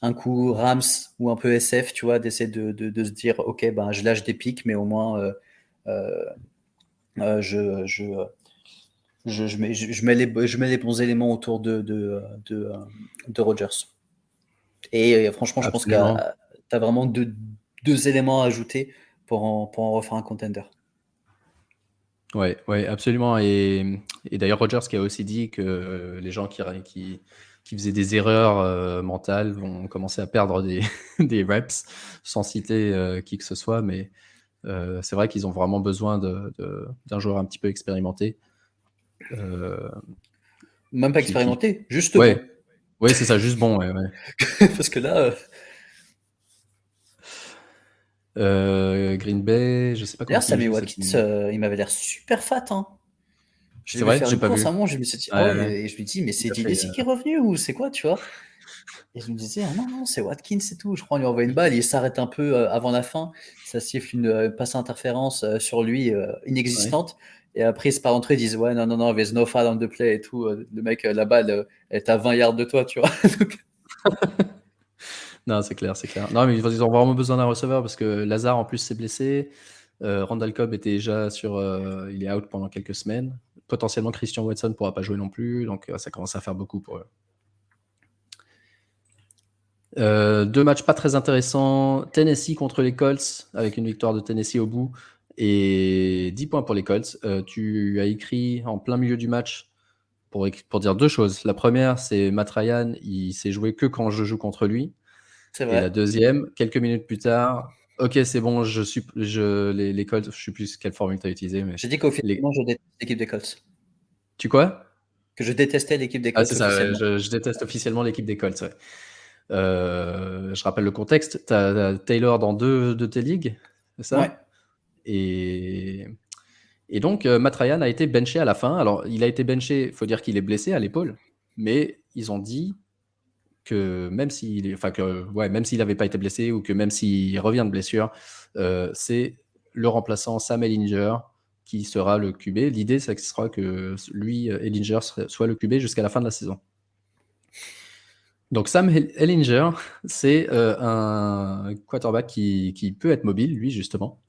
un coup Rams ou un peu SF, tu vois, d'essayer de se dire, ok, ben, je lâche des pics, mais au moins, euh, euh, je, je, je mets les bons éléments autour de Rodgers. Et franchement, je pense Absolument. as vraiment deux éléments à ajouter pour en refaire un contender. Ouais, ouais, absolument. Et d'ailleurs, Rodgers qui a aussi dit que les gens qui faisaient des erreurs mentales vont commencer à perdre des reps, sans citer qui que ce soit. Mais c'est vrai qu'ils ont vraiment besoin d'un joueur un petit peu expérimenté. Même pas expérimenté, juste bon. Ouais, ouais, c'est ça, juste bon. Ouais, ouais. Parce que là, Green Bay, je sais pas d'ailleurs, contre qui il Sammy joue cette Watkins, semaine. il m'avait l'air super fat. Hein. Je C'est l'ai vu vrai, faire j'ai une pas course vu. à un moment, je me suis dit, ah Ouais, ouais. ouais, et je lui dis, mais c'est Il a fait, Dynasty qui est revenu ou c'est quoi, tu vois? Et je me disais, ah non, non, c'est Watkins et tout. Je crois qu'on lui envoie une balle, il s'arrête un peu avant la fin, ça siffle une passe interférence sur lui ouais. inexistante. Et après, il se part rentrer, ils disent, ouais, non, non, non, there's no foul on the play et tout. Le mec, la balle, elle est à 20 yards de toi, tu vois. Donc, Non, c'est clair, c'est clair. Non, mais ils ont vraiment besoin d'un receveur parce que Lazare en plus s'est blessé. Randall Cobb était déjà il est out pendant quelques semaines. Potentiellement Christian Watson pourra pas jouer non plus, donc ça commence à faire beaucoup pour eux. Deux matchs pas très intéressants. Tennessee contre les Colts, avec une victoire de Tennessee au bout et 10 points pour les Colts. Tu as écrit en plein milieu du match pour dire deux choses. La première, c'est Matt Ryan, il s'est joué que quand je joue contre lui. c'est Et la vrai. deuxième, quelques minutes plus tard, ok, c'est bon, les Colts, je sais plus quelle formule tu as utilisé, mais J'ai dit les, qu'officiellement, je déteste l'équipe des Colts. tu quoi? Que je détestais l'équipe des Ah, Colts c'est ça, ouais, officiellement. je déteste officiellement l'équipe des Colts. Ouais. Je rappelle le contexte, tu as Taylor dans deux de tes ligues, c'est Ouais, ça? Et, et donc, Matt Ryan a été benché à la fin. Alors, il a été benché, il faut dire qu'il est blessé à l'épaule, mais ils ont dit que même s'il n'avait pas été blessé ou que même s'il revient de blessure, c'est le remplaçant Sam Ehlinger qui sera le QB. L'idée, c'est que ce sera que lui, Ehlinger, soit le QB jusqu'à la fin de la saison. Donc Sam Ehlinger, c'est un quarterback qui peut être mobile, lui, justement.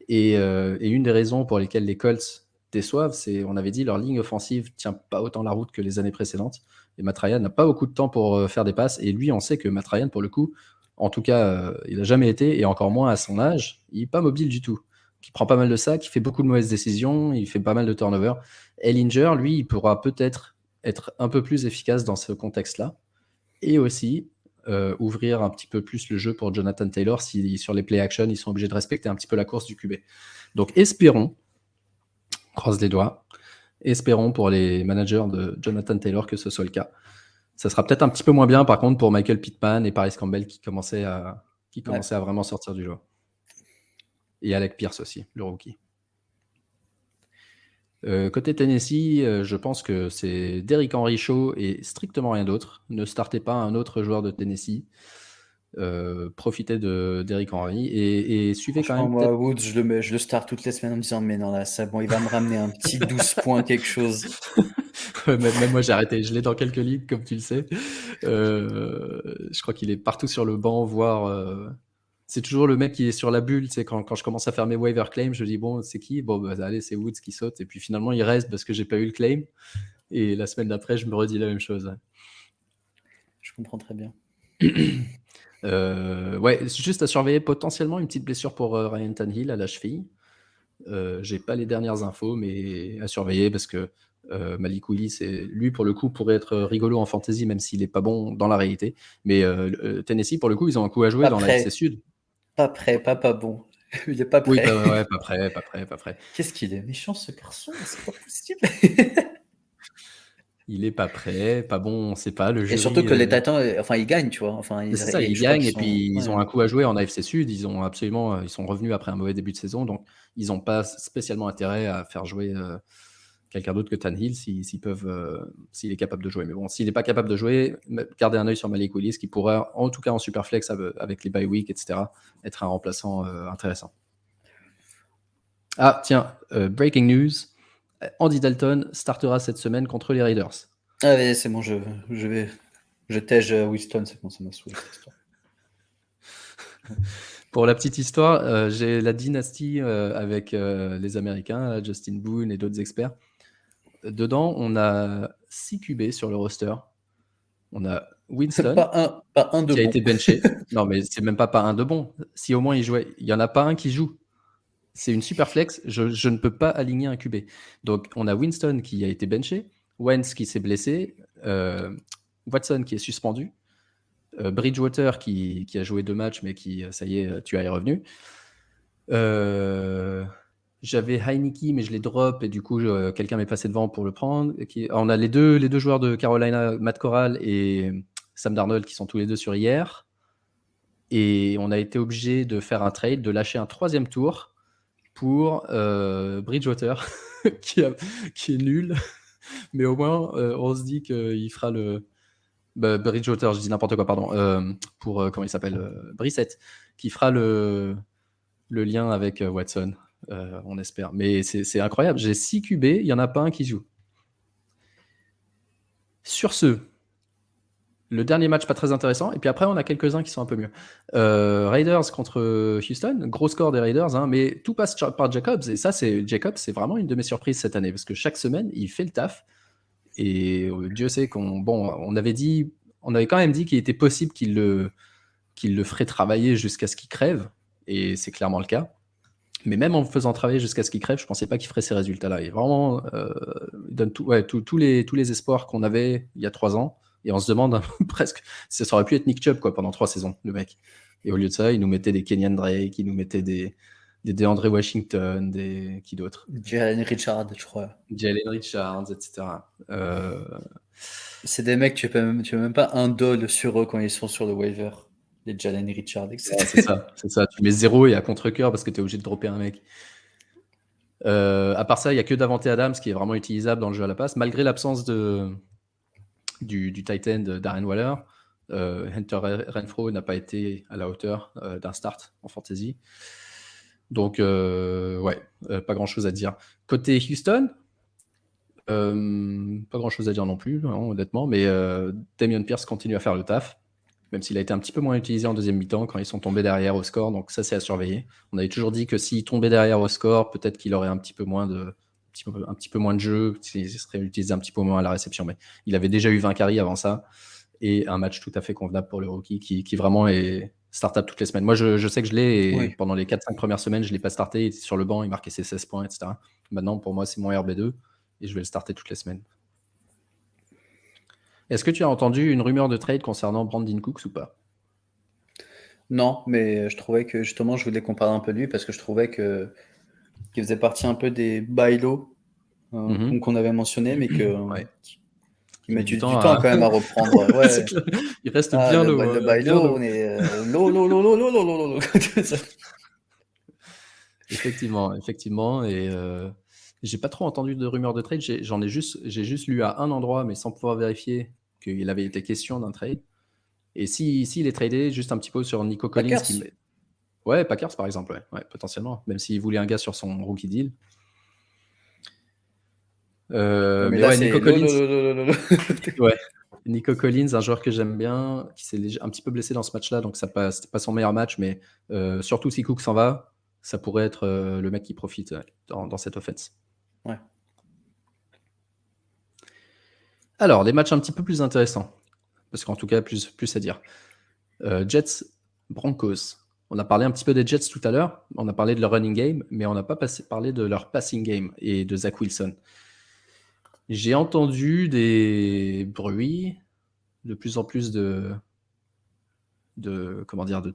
Et une des raisons pour lesquelles les Colts déçoivent, c'est, on avait dit, leur ligne offensive tient pas autant la route que les années précédentes. Et Matt Ryan n'a pas beaucoup de temps pour faire des passes. Et lui, on sait que Matt Ryan, pour le coup, en tout cas, il n'a jamais été, et encore moins à son âge, il n'est pas mobile du tout. Il prend pas mal de sacs, il fait beaucoup de mauvaises décisions, il fait pas mal de turnovers. Ehlinger, lui, il pourra peut-être être un peu plus efficace dans ce contexte-là. Et aussi ouvrir un petit peu plus le jeu pour Jonathan Taylor si sur les play action, ils sont obligés de respecter un petit peu la course du QB. Donc espérons, croise les doigts, espérons pour les managers de Jonathan Taylor que ce soit le cas. Ça sera peut-être un petit peu moins bien par contre pour Michael Pittman et Paris Campbell qui commençaient à vraiment sortir du jeu. Et Alec Pierce aussi, le rookie. Côté Tennessee, je pense que c'est Derrick Henry Show et strictement rien d'autre. Ne startez pas un autre joueur de Tennessee. Profitez de Derrick Henry et suivez quand franchement, même moi, peut-être. Woods, je le start toutes les semaines en me disant, mais non, là, c'est bon, il va me ramener un petit 12 points, quelque chose. Même moi j'ai arrêté, je l'ai dans quelques ligues comme tu le sais. Je crois qu'il est partout sur le banc, voire c'est toujours le mec qui est sur la bulle. Tu sais, quand je commence à faire mes waiver claims, je dis bon, c'est qui? Bon, bah, allez, c'est Woods qui saute. Et puis finalement, il reste parce que j'ai pas eu le claim. Et la semaine d'après, je me redis la même chose. Je comprends très bien. Ouais, c'est juste à surveiller potentiellement une petite blessure pour Ryan Tannehill à la cheville. J'ai pas les dernières infos, mais à surveiller parce que Malik Willis, lui pour le coup pourrait être rigolo en fantasy, même s'il est pas bon dans la réalité. Mais Tennessee pour le coup, ils ont un coup à jouer Pas dans la FC prêt, Sud. pas prêt, pas bon. Il est pas Oui, prêt. ouais, pas prêt, pas prêt, pas prêt. Qu'est-ce qu'il est méchant, ce garçon, c'est pas possible. Il est pas prêt, pas bon, on sait pas. Le Et surtout jury, que les Titans, enfin, ils gagnent, tu vois. Enfin, c'est ça, ils je crois gagnent qu'ils et puis sont. ils Ouais. ont un coup à jouer en AFC Sud. Ils ont absolument, ils sont revenus après un mauvais début de saison, donc ils n'ont pas spécialement intérêt à faire jouer quelqu'un d'autre que Tannehill s'il est capable de jouer. Mais bon, s'il n'est pas capable de jouer, gardez un œil sur Malik Willis qui pourrait, en tout cas en superflex avec les bye week, etc., être un remplaçant intéressant. Ah, tiens, breaking news. Andy Dalton startera cette semaine contre les Raiders. Ah, ouais, c'est bon, je tège Winston, c'est bon, ça m'a saoulé cette histoire. Pour la petite histoire, j'ai la dynastie avec les Américains, Justin Boone et d'autres experts. Dedans, on a 6 QB sur le roster. On a Winston, Pas un de qui a bon. été benché. Non, mais c'est même pas un de bon. Si au moins il jouait, il y en a pas un qui joue. C'est une super flex. Je ne peux pas aligner un QB. Donc, on a Winston qui a été benché, Wentz qui s'est blessé, Watson qui est suspendu, Bridgewater qui a joué 2 matchs, mais qui, ça y est, tu as est revenu. J'avais Heineke, mais je l'ai drop, et du coup, quelqu'un m'est passé devant pour le prendre. On a les deux joueurs de Carolina, Matt Corral et Sam Darnold, qui sont tous les deux sur hier. Et on a été obligé de faire un trade, de lâcher un 3e tour pour Bridgewater, qui est nul. Mais au moins, on se dit qu'il fera le... Bridgewater, je dis n'importe quoi, pardon. Pour, comment il s'appelle, Brissett, qui fera le lien avec Watson, on espère. Mais c'est incroyable. J'ai 6 QB, il n'y en a pas un qui joue. Sur ce, le dernier match pas très intéressant, et puis après on a quelques-uns qui sont un peu mieux. Raiders contre Houston, gros score des Raiders, hein, mais tout passe par Jacobs, et ça, Jacobs, c'est vraiment une de mes surprises cette année, parce que chaque semaine, il fait le taf, et Dieu sait on avait quand même dit qu'il était possible qu'il le ferait travailler jusqu'à ce qu'il crève, et c'est clairement le cas. Mais même en faisant travailler jusqu'à ce qu'il crève, je pensais pas qu'il ferait ces résultats-là. Et vraiment, il donne tous les espoirs qu'on avait il y a 3 ans. Et on se demande presque, ça aurait pu être Nick Chubb quoi, pendant 3 saisons, le mec. Et au lieu de ça, il nous mettait des Kenyan Drake, il nous mettait des DeAndre Washington, qui d'autres, Jalen Richard, je crois. Jalen Richards, etc. C'est des mecs, tu as même pas un doll sur eux quand ils sont sur le waiver. Les Jalen Richard, etc. Ouais, c'est ça. Tu mets 0 et à contre-cœur parce que tu es obligé de dropper un mec. À part ça, il n'y a que Davante Adams qui est vraiment utilisable dans le jeu à la passe, malgré l'absence du tight end Darren Waller. Hunter Renfro n'a pas été à la hauteur d'un start en fantasy. Donc, pas grand-chose à dire. Côté Houston, pas grand-chose à dire non plus, hein, honnêtement, mais Dameon Pierce continue à faire le taf, même s'il a été un petit peu moins utilisé en deuxième mi-temps quand ils sont tombés derrière au score, donc ça c'est à surveiller. On avait toujours dit que s'il tombait derrière au score, peut-être qu'il aurait un petit peu moins de jeu, il serait utilisé un petit peu moins à la réception, mais il avait déjà eu 20 carries avant ça, et un match tout à fait convenable pour le rookie qui vraiment est start-up toutes les semaines. Moi je sais que je l'ai, et Oui. pendant les 4-5 premières semaines, je ne l'ai pas starté, il était sur le banc, il marquait ses 16 points, etc. Maintenant, pour moi, c'est mon RB2, et je vais le starter toutes les semaines. Est-ce que tu as entendu une rumeur de trade concernant Brandin Cooks ou pas? Non, mais je trouvais que justement, je voulais comparer un peu lui parce que je trouvais qu'il faisait partie un peu des bailo qu'on avait mentionné, mais Ouais. qui met du du temps temps quand même à reprendre. Ouais. Il reste bien le, low. le Bien bailo, low. on est low. Effectivement. Et j'ai pas trop entendu de rumeurs de trade. J'ai juste lu à un endroit, mais sans pouvoir vérifier, qu'il avait été question d'un trade. Et s'il est tradé, juste un petit peu sur Nico Collins. Packers. Ouais, Packers par exemple, ouais, potentiellement. Même s'il voulait un gars sur son rookie deal. Mais mais là, ouais, c'est Nico Collins. low. Ouais. Nico Collins, un joueur que j'aime bien, qui s'est un petit peu blessé dans ce match-là, donc c'était pas son meilleur match, mais surtout si Cook s'en va, ça pourrait être le mec qui profite dans cette offense. Ouais. Alors, des matchs un petit peu plus intéressants, parce qu'en tout cas, plus à dire. Jets, Broncos. On a parlé un petit peu des Jets tout à l'heure, on a parlé de leur running game, mais on n'a pas parlé de leur passing game et de Zach Wilson. J'ai entendu des bruits, de plus en plus de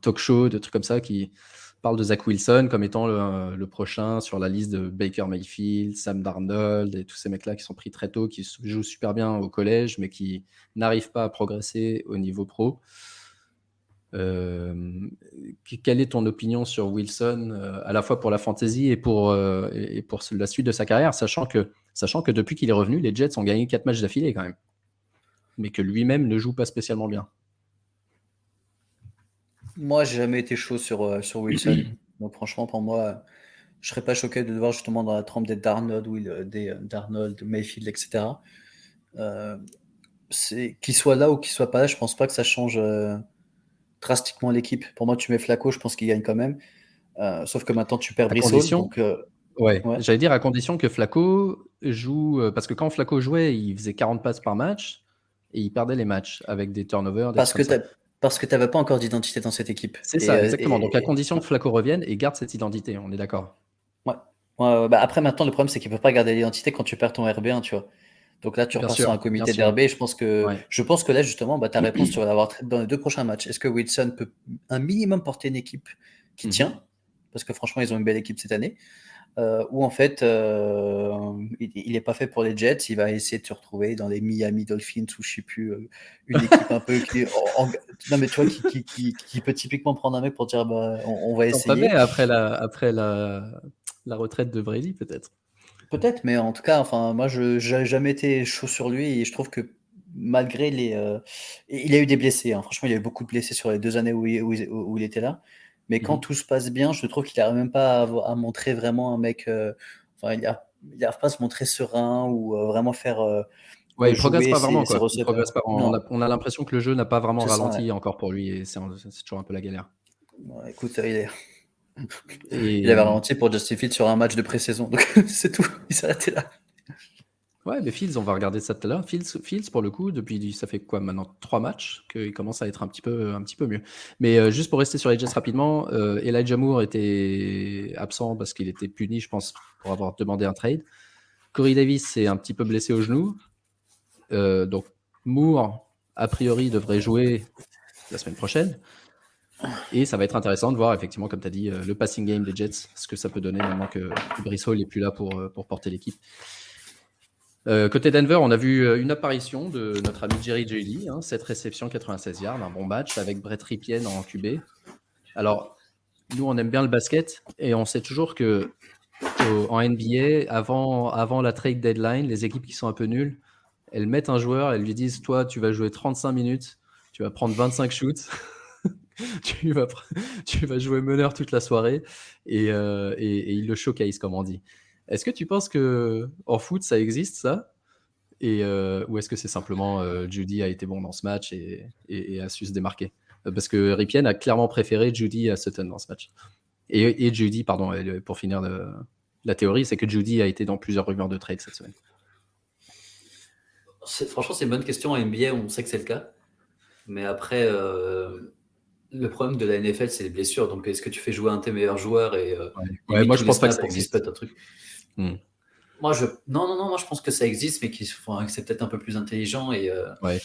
talk show, de trucs comme ça qui parlent de Zach Wilson comme étant le prochain sur la liste de Baker Mayfield, Sam Darnold et tous ces mecs-là qui sont pris très tôt, qui jouent super bien au collège, mais qui n'arrivent pas à progresser au niveau pro. Quelle est ton opinion sur Wilson, à la fois pour la fantasy et pour la suite de sa carrière, sachant que depuis qu'il est revenu, les Jets ont gagné 4 matchs d'affilée quand même, mais que lui-même ne joue pas spécialement bien. Moi, j'ai jamais été chaud sur Wilson. Donc franchement, pour moi, je serais pas choqué de le voir justement dans la trempe des Darnold, Darnold, Mayfield, etc. Qu'il soit là ou qu'il soit pas là, je pense pas que ça change drastiquement l'équipe. Pour moi, tu mets Flacco, je pense qu'il gagne quand même. Sauf que maintenant, tu perds Brissol. Donc, ouais, ouais. j'allais dire à condition que Flacco joue, parce que quand Flacco jouait, il faisait 40 passes par match. et ils perdaient les matchs avec des turnovers, des Parce trucs que comme ça. tu n'avais pas encore d'identité dans cette équipe. C'est ça, exactement. Donc, à condition que Flacco revienne et garde cette identité, on est d'accord. Ouais. Bah, après, maintenant, le problème, c'est qu'ils ne peuvent pas garder l'identité quand tu perds ton RB1, tu vois. Donc là, tu Bien repars sur un sûr, bien comité sûr. d'RB. Je pense que là, justement, ta réponse, tu vas l'avoir dans les 2 prochains matchs. Est-ce que Wilson peut un minimum porter une équipe qui tient? Parce que franchement, ils ont une belle équipe cette année. Ou en fait, il n'est pas fait pour les Jets. Il va essayer de se retrouver dans les Miami Dolphins ou je sais plus, une équipe un peu qui non mais tu vois qui peut typiquement prendre un mec pour dire bah on va Tampa Bay essayer. après la retraite de Brady, peut-être. Peut-être, mais en tout cas, enfin moi j'ai jamais été chaud sur lui et je trouve que malgré il a eu des blessés, hein. Franchement, il y a eu beaucoup de blessés sur les 2 années où il était là. Mais quand tout se passe bien, je trouve qu'il n'arrive même pas à montrer vraiment un mec. Enfin, il n'arrive pas à se montrer serein ou vraiment faire Ouais, il progresse jouer pas vraiment, ses quoi. Il progresse receveurs. pas. On Non, a, on a l'impression que le jeu n'a pas vraiment c'est ça. Ouais. ralenti encore pour lui et c'est toujours un peu la galère. Bon, écoute, il Et avait ralenti pour Justin Fields sur un match de pré-saison, donc c'est tout. Il s'est arrêté là. ouais, mais Fields, on va regarder ça tout à l'heure. Fields, pour le coup, depuis ça fait quoi maintenant 3 matchs qu'il commence à être un petit peu mieux. Mais juste pour rester sur les Jets rapidement, Elijah Moore était absent parce qu'il était puni, je pense, pour avoir demandé un trade. Corey Davis s'est un petit peu blessé au genou. Donc Moore, a priori, devrait jouer la semaine prochaine. Et ça va être intéressant de voir, effectivement, comme tu as dit, le passing game des Jets, ce que ça peut donner maintenant que Brees Hall n'est plus là pour porter l'équipe. Côté Denver, on a vu une apparition de notre ami Jerry Jeudy, 7 réceptions, 96 yards, un bon match avec Brett Rypien en QB. Alors, nous, on aime bien le basket et on sait toujours que en NBA, avant la trade deadline, les équipes qui sont un peu nulles, elles mettent un joueur, elles lui disent, toi, tu vas jouer 35 minutes, tu vas prendre 25 shoots, tu vas jouer meneur toute la soirée et ils le showcase, comme on dit. Est-ce que tu penses qu'en foot, ça existe, ça? Ou est-ce que c'est simplement Judy a été bon dans ce match et a su se démarquer? Parce que Rypien a clairement préféré Judy à Sutton dans ce match. Et Judy, pardon, pour finir la théorie, c'est que Judy a été dans plusieurs rumeurs de trade cette semaine. Franchement, c'est une bonne question. En NBA, on sait que c'est le cas. Mais après, le problème de la NFL, c'est les blessures. Donc, est-ce que tu fais jouer un de tes meilleurs joueurs et Ouais, moi, je pense pas que ça pour qu'il se existe. pète un truc? Hmm. Moi, moi, je pense que ça existe, mais que c'est peut-être un peu plus intelligent. Ouais.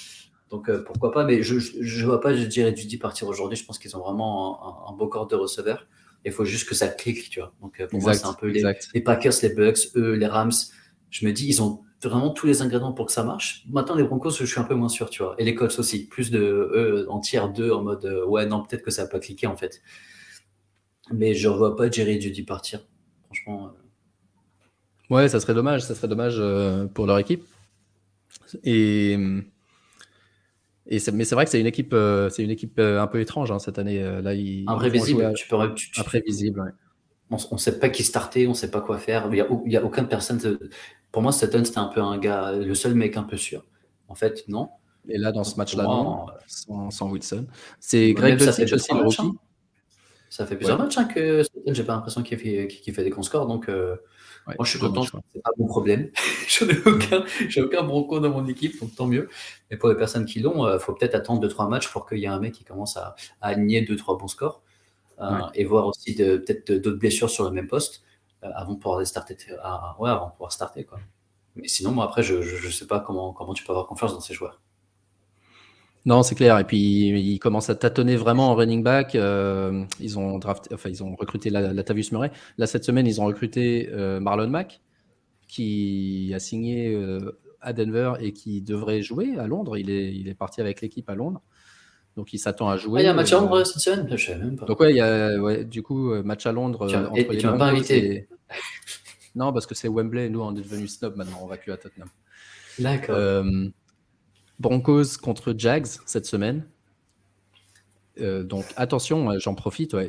Donc, pourquoi pas. Mais je vois pas, je dirais, Judy partir aujourd'hui. Je pense qu'ils ont vraiment un beau corps de receveurs. Il faut juste que ça clique, tu vois. Donc, pour moi, c'est un peu les Packers, les Bucks, eux, les Rams. Je me dis, ils ont vraiment tous les ingrédients pour que ça marche. Maintenant, les Broncos, je suis un peu moins sûr, tu vois. Et les Colts aussi. Plus de eux en tier 2, en mode, ouais, non, peut-être que ça va pas cliquer, en fait. Mais je ne vois pas Jerry et Judy partir. Franchement. Ouais, ça serait dommage pour leur équipe. Mais c'est vrai que c'est une équipe un peu étrange cette année. Là, ils vont jouer imprévisible. Ouais. On ne sait pas qui starter, on ne sait pas quoi faire. Il y a aucune personne. Pour moi, Sutton, c'était un peu un gars, le seul mec un peu sûr. En fait, non. Et là, dans ce match-là, non, sans Wilson. C'est Greg Dulcich aussi, le rookie. Ça fait plusieurs matchs que Sutton, j'ai pas l'impression qu'il fait des grands scores. Donc, moi, je suis content. C'est pas mon problème. J'ai aucun Bronco dans mon équipe, donc tant mieux. Mais pour les personnes qui l'ont, il faut peut-être attendre 2-3 matchs pour qu'il y ait un mec qui commence à aligner 2-3 bons scores. Et voir aussi peut-être d'autres blessures sur le même poste avant de pouvoir starter. Avant de pouvoir starter, quoi. Mais sinon, moi, après, je ne sais pas comment tu peux avoir confiance dans ces joueurs. Non, c'est clair. Et puis, ils commencent à tâtonner vraiment en running back. Ils ont recruté Latavius Murray. Là, cette semaine, ils ont recruté Marlon Mack, qui a signé à Denver et qui devrait jouer à Londres. Il est parti avec l'équipe à Londres. Donc, il s'attend à jouer. Il y a un match à Londres cette semaine? Je ne savais même pas. Donc, ouais, il y a du coup match à Londres entre les Broncos. Tu m'as pas invité? Non, parce que c'est Wembley. Nous, on est devenu snob maintenant. On va plus à Tottenham. D'accord. Broncos contre Jags cette semaine. Donc attention, j'en profite, on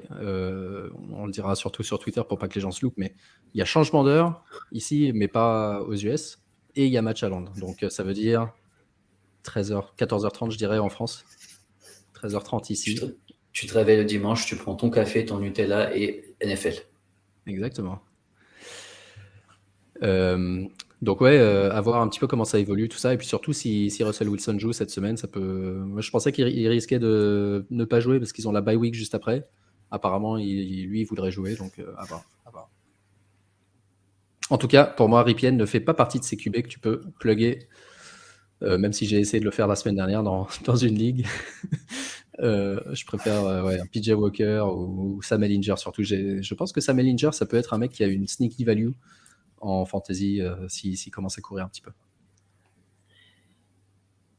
le dira surtout sur Twitter pour pas que les gens se loupent, mais il y a changement d'heure ici, mais pas aux US, et il y a match à Londres. Donc ça veut dire 14h30, je dirais, en France. 13h30 ici. Tu te réveilles le dimanche, tu prends ton café, ton Nutella et NFL. Exactement. Donc ouais, à voir un petit peu comment ça évolue tout ça et puis surtout si Russell Wilson joue cette semaine, ça peut moi je pensais qu'il risquait de ne pas jouer parce qu'ils ont la bye week juste après. Apparemment, lui, il voudrait jouer, donc à voir, à voir. En tout cas, pour moi, Ripien ne fait pas partie de ces QB que tu peux plugger, même si j'ai essayé de le faire la semaine dernière dans une ligue. Je préfère un PJ Walker ou Sam Ehlinger surtout. Je pense que Sam Ehlinger, ça peut être un mec qui a une sneaky value en fantasy s'il commence à courir un petit peu.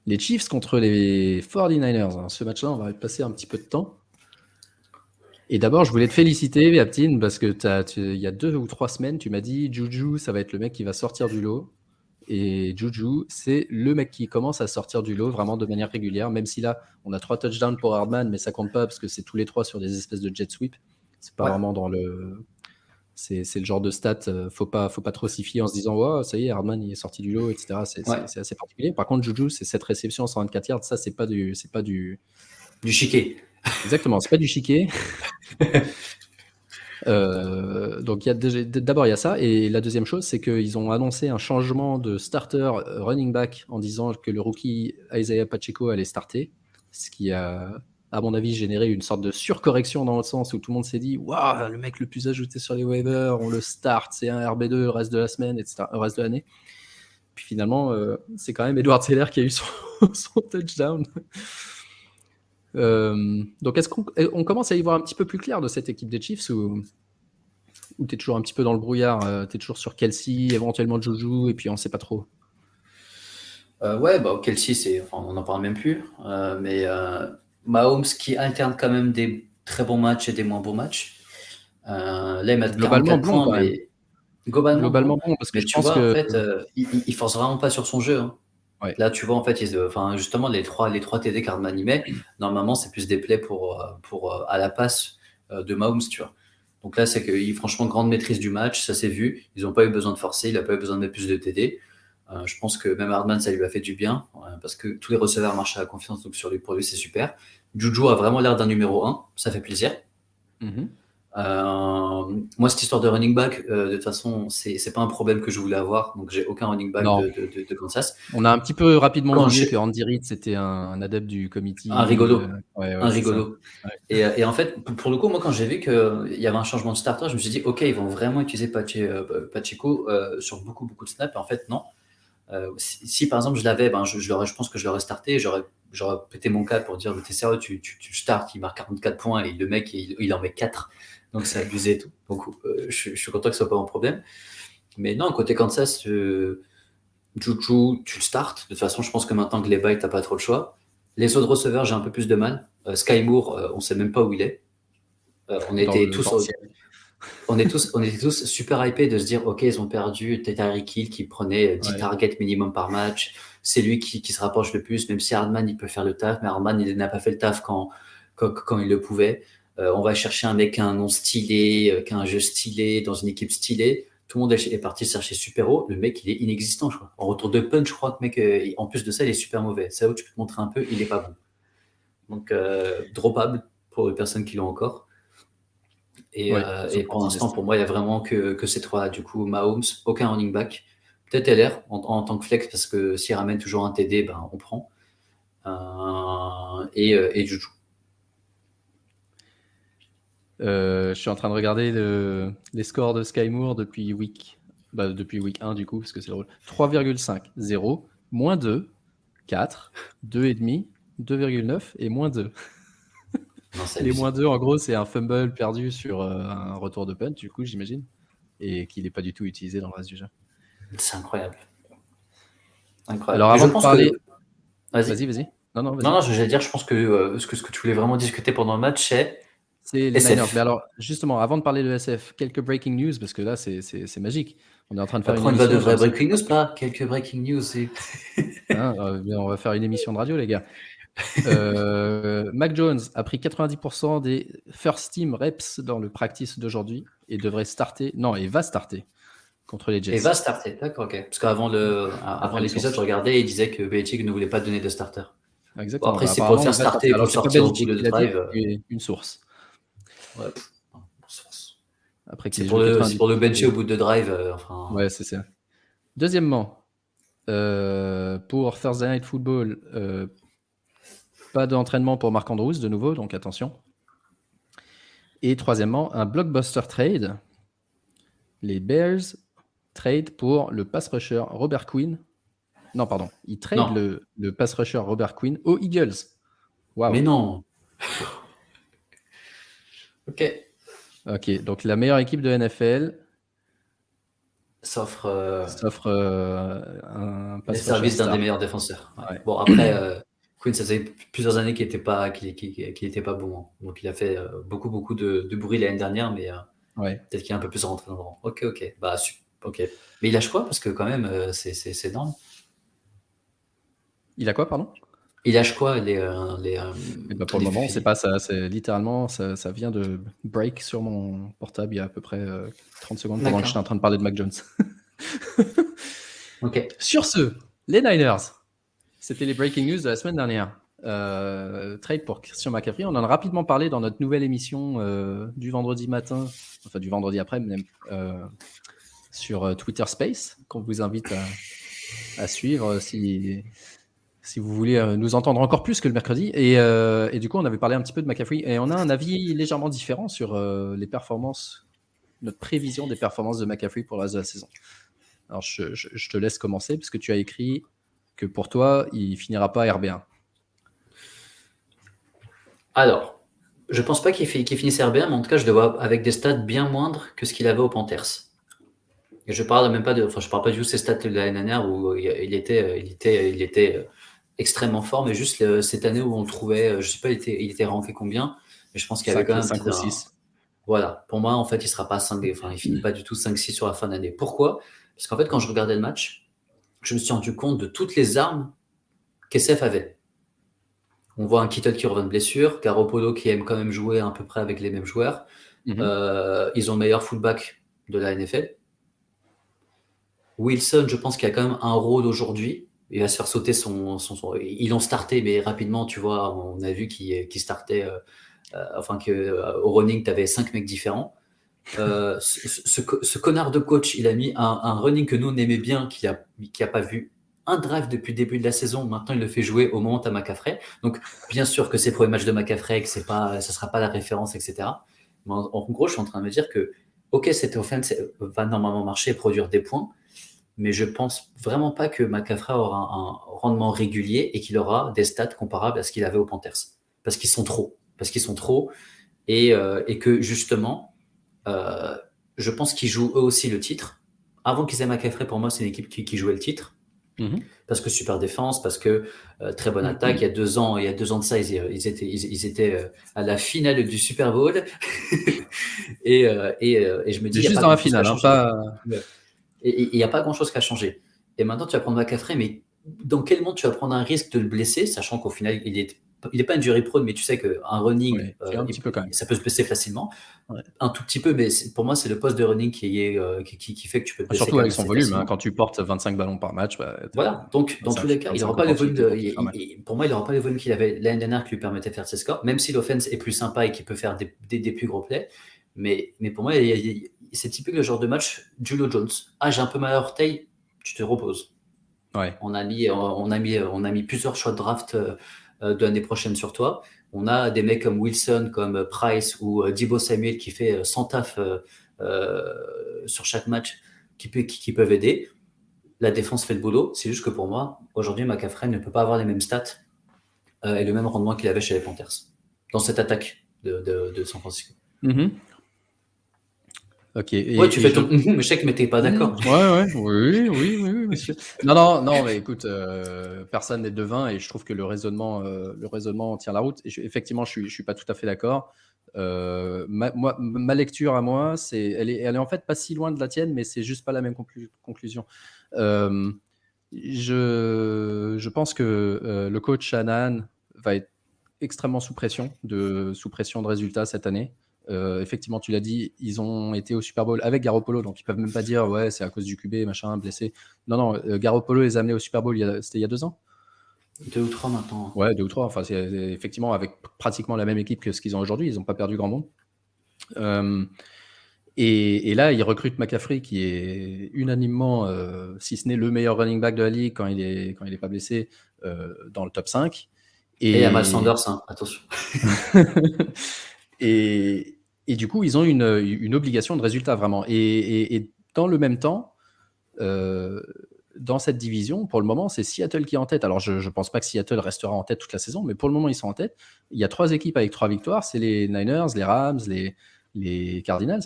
Les Chiefs contre les 49ers. Hein. Ce match-là, on va y passer un petit peu de temps. Et d'abord, je voulais te féliciter, Aptine, parce que il y a 2 ou 3 semaines, tu m'as dit Juju, ça va être le mec qui va sortir du lot. Et Juju, c'est le mec qui commence à sortir du lot vraiment de manière régulière, même si là, on a 3 touchdowns pour Hardman, mais ça compte pas parce que c'est tous les 3 sur des espèces de jet sweep. C'est pas vraiment dans le... C'est le genre de stat, faut pas trop s'y fier en se disant wow, ça y est, Hardman il est sorti du lot, etc. C'est assez particulier. Par contre, Juju, c'est 7 réceptions, 124 yards, ça c'est pas du chiquet. Exactement, c'est pas du chiquet. Donc d'abord il y a ça, et la deuxième chose c'est qu'ils ont annoncé un changement de starter running back en disant que le rookie Isaiah Pacheco allait starter, ce qui a à mon avis généré une sorte de surcorrection dans le sens où tout le monde s'est dit waouh, le mec le plus ajouté sur les waivers, on le start, c'est un RB2 le reste de la semaine, etc., le reste de l'année. Puis finalement c'est quand même Edward Seller qui a eu son touchdown. Donc est-ce qu'on commence à y voir un petit peu plus clair de cette équipe des Chiefs ou tu es toujours un petit peu dans le brouillard, tu es toujours sur Kelsey, éventuellement Juju, et puis on ne sait pas trop. Kelsey, on n'en parle même plus. Mais Mahomes qui alterne quand même des très bons matchs et des moins bons matchs. Là, il m'a 44 points, mais globalement bon. Parce que mais tu vois, en fait, il force vraiment pas sur son jeu. Hein. Ouais. Là, tu vois, en fait, justement, les trois TD qu'Hardman y met, normalement, c'est plus des plays pour à la passe de Mahomes, tu vois. Donc là, c'est qu'il franchement grande maîtrise du match, ça s'est vu. Ils n'ont pas eu besoin de forcer, il n'a pas eu besoin de mettre plus de TD. Je pense que même Hardman, ça lui a fait du bien parce que tous les receveurs marchent à la confiance, donc pour lui, c'est super. Juju a vraiment l'air d'un numéro 1, ça fait plaisir. Mm-hmm. Moi, cette histoire de running back, de toute façon, c'est pas un problème que je voulais avoir, donc j'ai aucun running back de Kansas. On a un petit peu rapidement oublié que Andy Reid c'était un adepte du committee. Un rigolo. Un rigolo. Ouais. Et en fait, pour le coup, moi, quand j'ai vu qu'il y avait un changement de starter, je me suis dit, ok, ils vont vraiment utiliser Pacheco sur beaucoup de snaps. Et en fait, non. Si par exemple je l'avais, je pense que je l'aurais starté, j'aurais pété mon câble pour dire, t'es sérieux, tu startes, il marque 44 points et le mec, il en met 4. Donc c'est abusé et tout. Donc je suis content que ce soit pas un problème. Mais non, côté Kansas, Juju, tu le startes. De toute façon, je pense que maintenant que les bails, t'as pas trop le choix. Les autres receveurs, j'ai un peu plus de mal. Sky Moore, on sait même pas où il est. On était tous super hypés de se dire ok, ils ont perdu Tyreek Hill qui prenait 10 targets minimum par match, c'est lui qui se rapproche le plus, même si Hardman il peut faire le taf, mais Hardman il n'a pas fait le taf quand il le pouvait. On va chercher un mec qui a un nom stylé, qui a un jeu stylé, dans une équipe stylée. Tout le monde est parti chercher super-héros, le mec il est inexistant, je crois. En retour de punch, je crois que mec, en plus de ça il est super mauvais, c'est là où tu peux te montrer un peu, il est pas bon. Donc droppable pour les personnes qui l'ont encore. Et pour l'instant, pour moi, il n'y a vraiment que ces trois. Du coup, Mahomes, aucun running back. Peut-être LR en tant que flex, parce que s'il ramène toujours un TD, on prend. Et Juju. Je suis en train de regarder les scores de Sky Moore depuis week 1, du coup, parce que c'est drôle. 3,5, 0, moins 2, 4, 2,5, 2,9 et moins 2. Non, les moins 2, en gros, c'est un fumble perdu sur un retour de punt, du coup, j'imagine, et qu'il n'est pas du tout utilisé dans le reste du jeu. C'est incroyable. Alors, avant de parler... Vas-y. Non, j'allais dire, je pense que ce que tu voulais vraiment discuter pendant le match, c'est les Niners. Mais alors, justement, avant de parler de SF, quelques breaking news, parce que là, c'est magique. On est en train de faire une émission... de vraies breaking news, pas quelques breaking news. On va faire une émission de radio, les gars. Mac Jones a pris 90% des first team reps dans le practice d'aujourd'hui et devrait starter. Non, et va starter contre les Jets. Et va starter, d'accord, ok. Parce qu'avant l'épisode, je regardais et il disait que Belichick ne voulait pas donner de starter. Exactement. Bon, après, c'est pour le faire starter, pour sortir au bout de drive. Une source. Ouais, source. Après, c'est pour le bencher au bout de drive. Ouais, c'est ça. Deuxièmement, pour Thursday Night Football, pas d'entraînement pour Mark Andrews de nouveau, donc attention. Et troisièmement, un blockbuster trade. Les Bears trade pour le pass rusher Robert Quinn. Non, pardon. Ils trade le pass rusher Robert Quinn aux Eagles. Waouh. Mais non. Ok, donc la meilleure équipe de NFL s'offre un les pass services rusher d'un star. des meilleurs défenseurs. Ouais. Ouais. Bon, après, Quinn, ça faisait plusieurs années qu'il n'était pas bon. Hein. Donc, il a fait beaucoup de bruit l'année dernière, mais Ouais. peut-être qu'il est un peu plus rentré dans le rang. Ok. Bah, ok. Mais il lâche quoi? Parce que quand même, c'est énorme. Il a quoi, pardon? Il lâche quoi Pour le moment, on ne sait pas. Ça, c'est littéralement, ça vient de break sur mon portable il y a à peu près 30 secondes pendant que j'étais en train de parler de Mac Jones. Ok. Sur ce, les Niners, c'était les breaking news de la semaine dernière. Trade pour Christian McCaffrey. On en a rapidement parlé dans notre nouvelle émission du vendredi matin, enfin du vendredi après, même sur Twitter Space, qu'on vous invite à suivre si vous voulez nous entendre encore plus que le mercredi. Et du coup, on avait parlé un petit peu de McCaffrey et on a un avis légèrement différent sur les performances, notre prévision des performances de McCaffrey pour le reste de la saison. Alors, je te laisse commencer parce que tu as écrit que pour toi, il finira pas RB1. Alors, je pense pas qu'il finisse RB1, mais en tout cas, je le vois avec des stats bien moindres que ce qu'il avait aux Panthers. Et je parle même pas je parle pas du tout de ses stats de l'année dernière où il était extrêmement fort, mais juste cette année où on le trouvait, je sais pas, il était ranké combien, mais je pense qu'il y avait quand même 5 ou 6. Voilà, pour moi, en fait, il sera pas 5, il finit pas du tout 5-6 sur la fin d'année. Pourquoi? Parce qu'en fait, quand je regardais le match, je me suis rendu compte de toutes les armes qu'SF avait. On voit un Kittle qui revient de blessure, Garoppolo qui aime quand même jouer à peu près avec les mêmes joueurs. Ils ont le meilleur fullback de la NFL. Wilson, je pense qu'il a quand même un rôle aujourd'hui. Il va se faire sauter Ils l'ont starté, mais rapidement, tu vois, on a vu qu'il startait, au running, tu avais 5 mecs différents. Ce connard de coach, il a mis un running que nous on aimait bien, qui a pas vu un drive depuis le début de la saison. Maintenant, il le fait jouer au moment à McCaffrey. Donc, bien sûr que c'est le premier match de McCaffrey, que ça sera pas la référence, etc. Mais en gros, je suis en train de me dire que, ok, cette offense va normalement marcher et produire des points, mais je pense vraiment pas que McCaffrey aura un rendement régulier et qu'il aura des stats comparables à ce qu'il avait aux Panthers. Parce qu'ils sont trop. Et que justement, je pense qu'ils jouent eux aussi le titre. Avant qu'ils aient McCaffrey, pour moi, c'est une équipe qui jouait le titre. Parce que super défense, parce que très bonne attaque. Il y a 2 ans de ça, ils étaient à la finale du Super Bowl. et je me dis, juste dans la finale, pas. Et il n'y a pas grand chose qui a changé. Et maintenant, tu vas prendre McCaffrey, mais dans quel monde tu vas prendre un risque de le blesser, sachant qu'au final, il est pas injury prone, mais tu sais qu'un running, un petit peu quand même. ça peut se blesser facilement. Ouais. Un tout petit peu, mais pour moi, c'est le poste de running qui fait que tu peux te blesser. Surtout avec son volume, quand tu portes 25 ballons par match. Voilà, donc dans tous les cas, il n'aura pas le volume. Pour moi, il n'aura pas le volume qu'il avait l'année dernière qui lui permettait de faire ses scores, même si l'offense est plus sympa et qu'il peut faire des plus gros plays. Mais pour moi, c'est typique le genre de match Julio Jones. Ah, j'ai un peu mal à l'orteil, tu te reposes. Ouais. On a mis plusieurs choix de draft de l'année prochaine sur toi. On a des mecs comme Wilson, comme Price ou Deebo Samuel qui fait 100 taf sur chaque match qui peuvent aider. La défense fait le boulot. C'est juste que pour moi, aujourd'hui, McCaffrey ne peut pas avoir les mêmes stats et le même rendement qu'il avait chez les Panthers dans cette attaque de San Francisco. Ok. Ouais, tu fais ton mais je sais que t'es pas d'accord. Oui, monsieur. Non, mais écoute, personne n'est devin et je trouve que le raisonnement tient la route. Et effectivement, je suis pas tout à fait d'accord. Ma lecture à moi, elle est en fait pas si loin de la tienne, mais c'est juste pas la même conclusion. Je pense que le coach Shanahan va être extrêmement sous pression de résultats cette année. Effectivement, tu l'as dit, ils ont été au Super Bowl avec Garoppolo, donc ils peuvent même pas dire ouais, c'est à cause du QB, machin, blessé. Non, Garoppolo les a amenés au Super Bowl, c'était il y a 2 ans 2 ou 3 maintenant. Ouais, 2 ou 3. Enfin, c'est effectivement avec pratiquement la même équipe que ce qu'ils ont aujourd'hui. Ils n'ont pas perdu grand monde. Et là, ils recrutent McCaffrey, qui est unanimement, si ce n'est le meilleur running back de la ligue quand il est pas blessé, dans le top 5. Et il y a Miles Et, Sanders, hein, attention. et du coup, ils ont une obligation de résultat, vraiment. Et dans le même temps, dans cette division, pour le moment, c'est Seattle qui est en tête. Alors, je ne pense pas que Seattle restera en tête toute la saison, mais pour le moment, ils sont en tête. Il y a 3 équipes avec 3 victoires. C'est les Niners, les Rams, les Cardinals.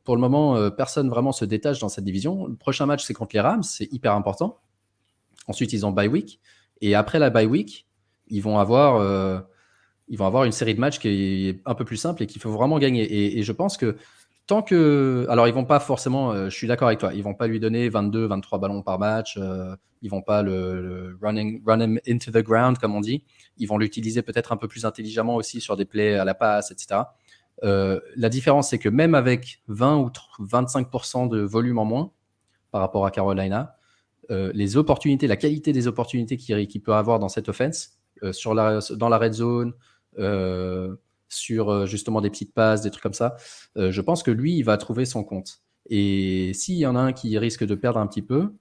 Pour le moment, personne vraiment se détache dans cette division. Le prochain match, c'est contre les Rams. C'est hyper important. Ensuite, ils ont bye week. Et après la bye week, ils vont avoir une série de matchs qui est un peu plus simple et qu'il faut vraiment gagner. Et je pense que tant que... Alors, ils vont pas forcément... je suis d'accord avec toi. Ils vont pas lui donner 22, 23 ballons par match. Ils vont pas le run him into the ground, comme on dit. Ils vont l'utiliser peut-être un peu plus intelligemment aussi sur des plays à la passe, etc. La différence, c'est que même avec 20 ou 25% de volume en moins par rapport à Carolina, les opportunités, la qualité des opportunités qu'il peut avoir dans cette offense, dans la red zone, sur justement des petites passes, des trucs comme ça, je pense que lui, il va trouver son compte. Et s'il y en a un qui risque de perdre un petit peu,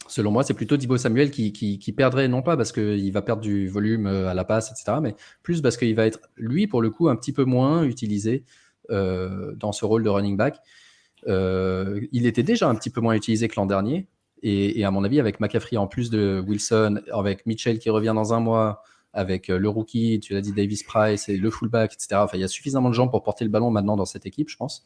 selon moi, c'est plutôt Deebo Samuel qui perdrait, non pas parce qu'il va perdre du volume à la passe, etc., mais plus parce qu'il va être, lui, pour le coup, un petit peu moins utilisé dans ce rôle de running back. Il était déjà un petit peu moins utilisé que l'an dernier. Et à mon avis, avec McCaffrey en plus de Wilson, avec Mitchell qui revient dans un mois, avec le rookie, tu l'as dit, Davis Price et le fullback, etc. Enfin, il y a suffisamment de gens pour porter le ballon maintenant dans cette équipe, je pense,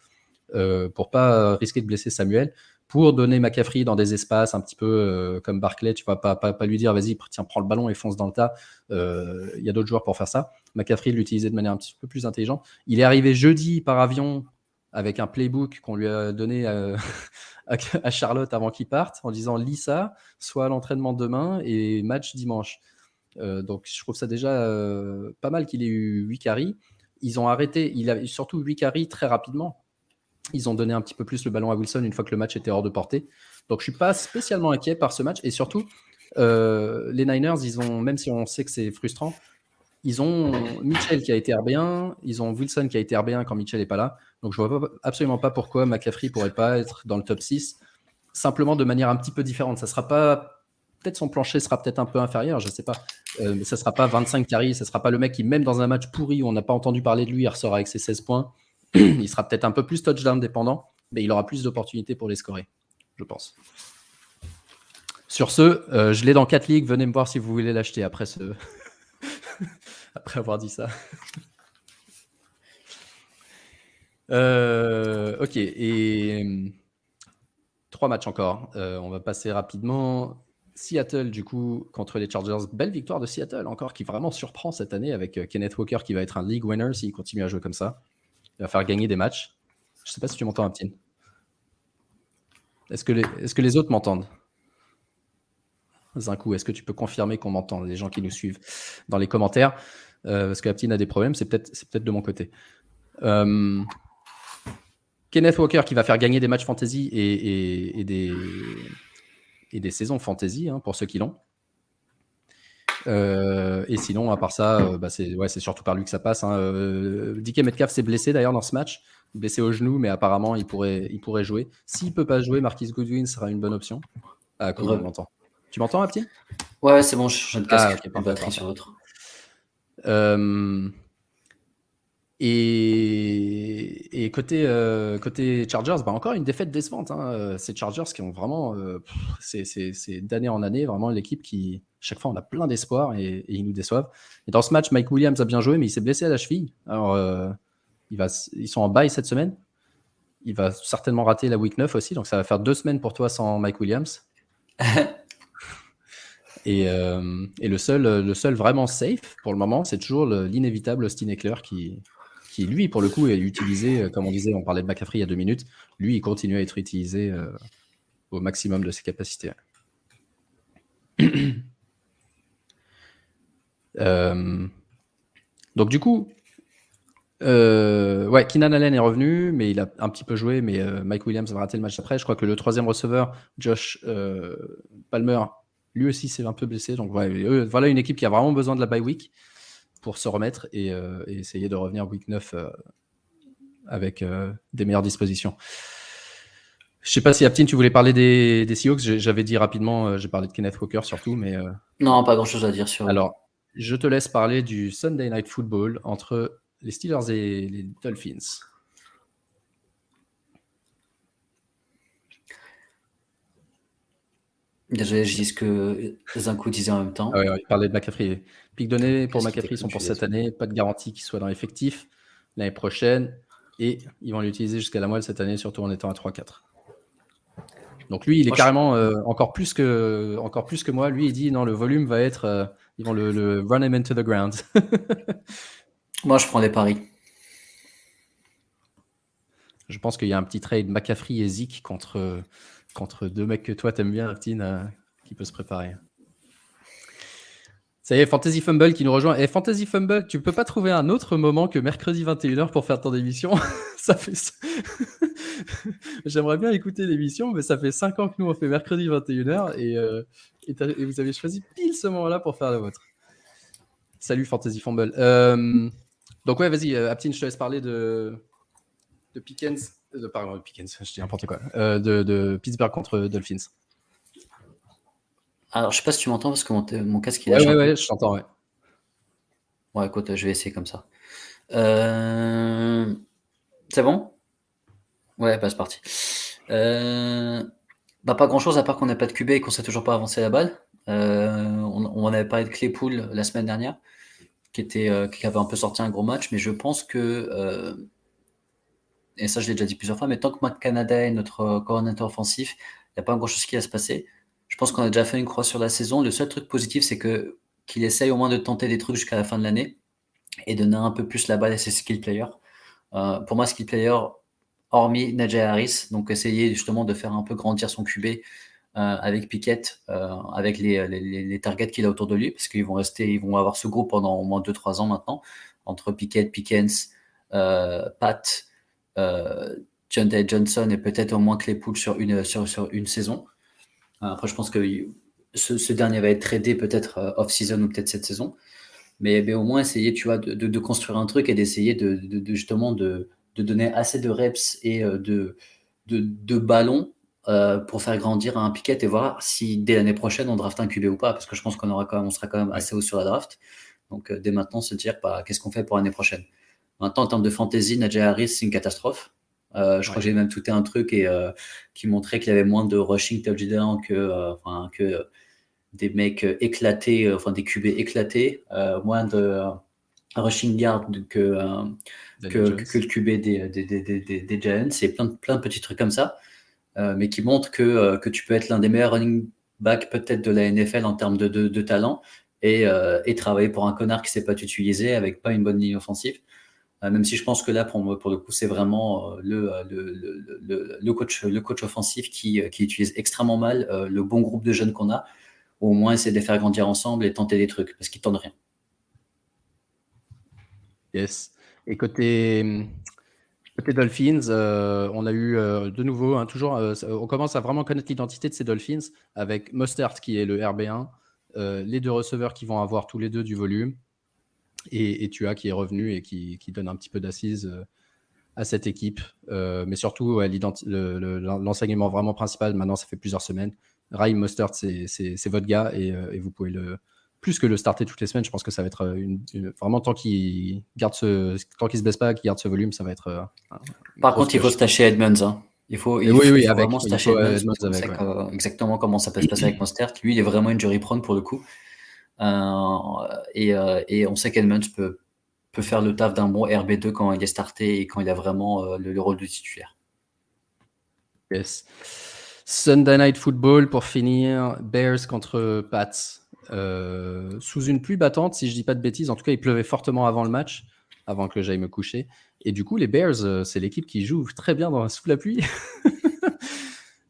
pour pas risquer de blesser Samuel, pour donner McCaffrey dans des espaces un petit peu comme Barclay. Tu vas pas lui dire, vas-y, tiens, prends le ballon et fonce dans le tas. Il y a d'autres joueurs pour faire ça. McCaffrey l'utilisait de manière un petit peu plus intelligente. Il est arrivé jeudi par avion avec un playbook qu'on lui a donné à Charlotte avant qu'il parte, en disant lis ça, soit à l'entraînement demain et match dimanche. Donc je trouve ça déjà pas mal qu'il ait eu 8 carries. Ils ont arrêté, il a eu surtout 8 carries très rapidement. Ils ont donné un petit peu plus le ballon à Wilson une fois que le match était hors de portée. Donc je ne suis pas spécialement inquiet par ce match. Et surtout, les Niners, ils ont, même si on sait que c'est frustrant, ils ont Mitchell qui a été RB1, ils ont Wilson qui a été RB1 quand Mitchell n'est pas là. Donc je ne vois absolument pas pourquoi McCaffrey ne pourrait pas être dans le top 6, simplement de manière un petit peu différente. Ça sera pas... Peut-être son plancher sera peut-être un peu inférieur, je ne sais pas. Mais ça ne sera pas 25 carries, ça ne sera pas le mec qui, même dans un match pourri où on n'a pas entendu parler de lui, il ressort avec ses 16 points. Il sera peut-être un peu plus touchdown dépendant, mais il aura plus d'opportunités pour les scorer, je pense. Sur ce, je l'ai dans 4 ligues. Venez me voir si vous voulez l'acheter après après avoir dit ça. Ok, et 3 matchs encore. On va passer rapidement. Seattle, du coup, contre les Chargers. Belle victoire de Seattle, encore, qui vraiment surprend cette année avec Kenneth Walker qui va être un league winner s'il continue à jouer comme ça. Il va faire gagner des matchs. Je ne sais pas si tu m'entends, Aptine. Est-ce que les autres m'entendent? Zinkou, est-ce que tu peux confirmer qu'on m'entend, les gens qui nous suivent dans les commentaires? Parce que Aptine a des problèmes, c'est peut-être de mon côté. Kenneth Walker qui va faire gagner des matchs fantasy et des saisons fantasy, hein, pour ceux qui l'ont. Et sinon, à part ça, c'est surtout par lui que ça passe. Hein. DK Metcalf s'est blessé d'ailleurs dans ce match, blessé au genou, mais apparemment il pourrait jouer. S'il ne peut pas jouer, Marquise Goodwin sera une bonne option. Ah cool, on m'entend. Tu m'entends, Aptine? Ouais, c'est bon, je change de casque, okay, une batterie sur l'autre. Et côté Chargers, encore une défaite décevante. Hein. Ces Chargers qui ont vraiment, c'est d'année en année, vraiment l'équipe qui, chaque fois, on a plein d'espoir et ils nous déçoivent. Et dans ce match, Mike Williams a bien joué, mais il s'est blessé à la cheville. Alors, ils sont en bye cette semaine. Il va certainement rater la week 9 aussi, donc ça va faire 2 semaines pour toi sans Mike Williams. Et le seul vraiment safe pour le moment, c'est toujours l'inévitable Austin Ekeler qui, lui, pour le coup, est utilisé, comme on disait, on parlait de McCaffrey il y a 2 minutes, lui, il continue à être utilisé au maximum de ses capacités. Donc du coup, Keenan Allen est revenu, mais il a un petit peu joué, mais Mike Williams va rater le match après. Je crois que le troisième receveur, Josh Palmer, lui aussi s'est un peu blessé. Donc voilà une équipe qui a vraiment besoin de la bye week pour se remettre et essayer de revenir week 9 avec des meilleures dispositions. Je sais pas si Aptine, tu voulais parler des Seahawks. J'avais dit rapidement, j'ai parlé de Kenneth Walker surtout, mais Non, pas grand-chose à dire sur eux. alors, je te laisse parler du Sunday Night Football entre les Steelers et les Dolphins. Désolé, je dis ce que Zinco disait en même temps. Ah ouais, il parlait de McCaffrey. Pics donnés pour Qu'est-ce qu'il McCaffrey sont t'écoute, pour je cette suis année. Pas de garantie qu'il soit dans l'effectif l'année prochaine. Et ils vont l'utiliser jusqu'à la moelle cette année, surtout en étant à 3-4. Donc lui, il est Moi, carrément encore plus que moi. Lui, il dit non, le volume va être. Ils vont le run him into the ground. Moi, je prends les paris. Je pense qu'il y a un petit trade McCaffrey et Zeke contre deux mecs que toi t'aimes bien, Artine, qui peut se préparer. Ça y est, Fantasy Fumble qui nous rejoint. Et Fantasy Fumble, tu peux pas trouver un autre moment que mercredi 21h pour faire ton émission. Ça fait. J'aimerais bien écouter l'émission, mais ça fait 5 ans que nous on fait mercredi 21h et vous avez choisi pile ce moment-là pour faire le vôtre. Salut Fantasy Fumble. Donc ouais, vas-y, Aptine, je te laisse parler de Pickens. Pardon, Pickens, je dis n'importe quoi. De Pittsburgh contre Dolphins. Alors, je sais pas si tu m'entends parce que mon casque il lâche un peu. Ouais, je t'entends, ouais. Ouais, écoute, je vais essayer comme ça. C'est bon? Ouais, bah c'est parti. Bah pas grand-chose à part qu'on n'a pas de QB et qu'on sait toujours pas avancer la balle. On avait parlé de Claypool la semaine dernière, qui avait un peu sorti un gros match, mais je pense que et ça je l'ai déjà dit plusieurs fois, mais tant que Matt Canada est notre coordinateur offensif, il n'y a pas grand-chose qui va se passer. Je pense qu'on a déjà fait une croix sur la saison. Le seul truc positif, c'est qu'il essaye au moins de tenter des trucs jusqu'à la fin de l'année et donner un peu plus la balle à ses skill players. Pour moi, skill player, hormis Najee Harris, donc essayer justement de faire un peu grandir son QB avec Pickett, avec les targets qu'il a autour de lui, parce qu'ils vont avoir ce groupe pendant au moins 2-3 ans maintenant, entre Pickett, Pickens, Pat, Jonathan Johnson et peut-être au moins Claypool sur une saison. Après, je pense que ce dernier va être tradé peut-être off-season ou peut-être cette saison. Mais au moins essayer, tu vois, de construire un truc et d'essayer justement de donner assez de reps et de ballons pour faire grandir un Pickett et voir si dès l'année prochaine on draft un QB ou pas, parce que je pense on sera quand même assez haut sur la draft. Donc dès maintenant se dire qu'est-ce qu'on fait pour l'année prochaine. Maintenant en termes de fantasy, Najee Harris c'est une catastrophe. Je crois que j'ai même tweeté un truc qui montrait qu'il avait moins de rushing touchdown que des mecs éclatés, enfin des QB éclatés, moins de rushing yard que le QB des Giants. C'est plein de petits trucs comme ça, mais qui montrent que tu peux être l'un des meilleurs running back peut-être de la NFL en termes de talent et travailler pour un connard qui ne sait pas t'utiliser avec pas une bonne ligne offensive. Même si je pense que là, pour le coup, c'est vraiment le coach offensif qui utilise extrêmement mal le bon groupe de jeunes qu'on a. Au moins, essayer de les faire grandir ensemble et tenter des trucs, parce qu'ils tentent rien. Yes. Et côté Dolphins, on a eu de nouveau, toujours, on commence à vraiment connaître l'identité de ces Dolphins avec Mostert qui est le RB1, les deux receveurs qui vont avoir tous les deux du volume, et Tua qui est revenu et qui donne un petit peu d'assise à cette équipe. Mais surtout, ouais, l'enseignement vraiment principal, maintenant ça fait plusieurs semaines, Raheem Mostert, c'est votre gars et vous pouvez plus que le starter toutes les semaines. Je pense que ça va être vraiment tant qu'il se baisse pas, qu'il garde ce volume, ça va être. Par contre, il faut se tâcher Edmonds. Hein. Il faut vraiment se tâcher Edmonds. On sait exactement comment ça peut se passer avec Mostert. Lui, il est vraiment injury prone pour le coup. Et on sait qu'Edmonds peut faire le taf d'un bon RB2 quand il est starté et quand il a vraiment le rôle de titulaire. Yes. Sunday Night Football pour finir, Bears contre Pats. Sous une pluie battante, si je dis pas de bêtises, en tout cas il pleuvait fortement avant le match, avant que j'aille me coucher. Et du coup, les Bears, c'est l'équipe qui joue très bien sous la pluie.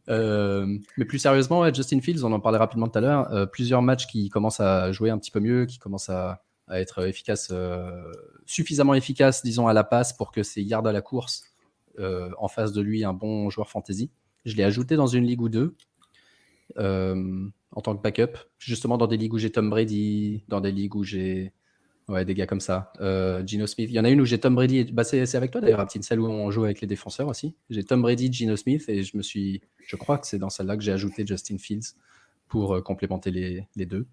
Mais plus sérieusement, ouais, Justin Fields, on en parlait rapidement tout à l'heure, plusieurs matchs qui commencent à jouer un petit peu mieux, qui commencent à être efficaces, suffisamment efficaces, disons, à la passe pour que ses yards à la course en face de lui un bon joueur fantasy. Je l'ai ajouté dans une ligue ou deux en tant que backup, justement dans des ligues où j'ai Tom Brady, dans des ligues où j'ai Ouais, des gars comme ça. Geno Smith. Il y en a une où j'ai Tom Brady. Bah, c'est avec toi d'ailleurs, Aptine, celle où on joue avec les défenseurs aussi. J'ai Tom Brady, Geno Smith et je crois que c'est dans celle-là que j'ai ajouté Justin Fields pour complémenter les deux.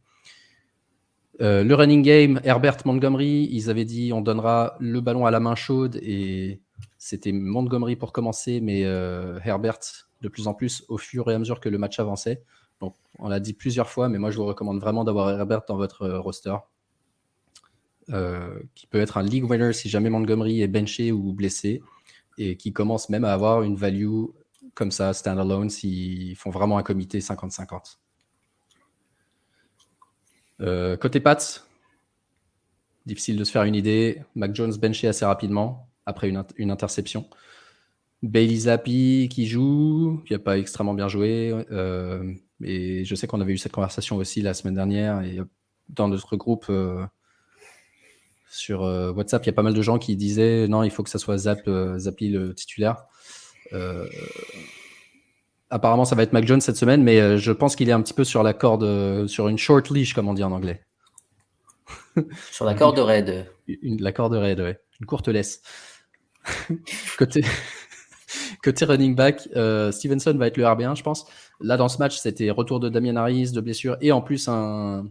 Le running game, Herbert Montgomery, ils avaient dit on donnera le ballon à la main chaude et c'était Montgomery pour commencer, mais Herbert de plus en plus au fur et à mesure que le match avançait. Donc on l'a dit plusieurs fois, mais moi je vous recommande vraiment d'avoir Herbert dans votre roster. Qui peut être un league winner si jamais Montgomery est benché ou blessé et qui commence même à avoir une value comme ça, standalone, s'ils font vraiment un comité 50-50. Côté Pats, difficile de se faire une idée. Mac Jones benché assez rapidement après une interception. Bailey Zappi qui joue, qui n'a pas extrêmement bien joué. Et je sais qu'on avait eu cette conversation aussi la semaine dernière. Et dans notre groupe sur WhatsApp, il y a pas mal de gens qui disaient non, il faut que ça soit Zappi le titulaire. Apparemment, ça va être Mac Jones cette semaine, mais je pense qu'il est un petit peu sur la corde, sur une short leash, comme on dit en anglais. Sur la corde raide. La corde raide, ouais. Une courte laisse. Côté running back, Stevenson va être le RB1, je pense. Là, dans ce match, c'était retour de Damien Harris, de blessure, et en plus un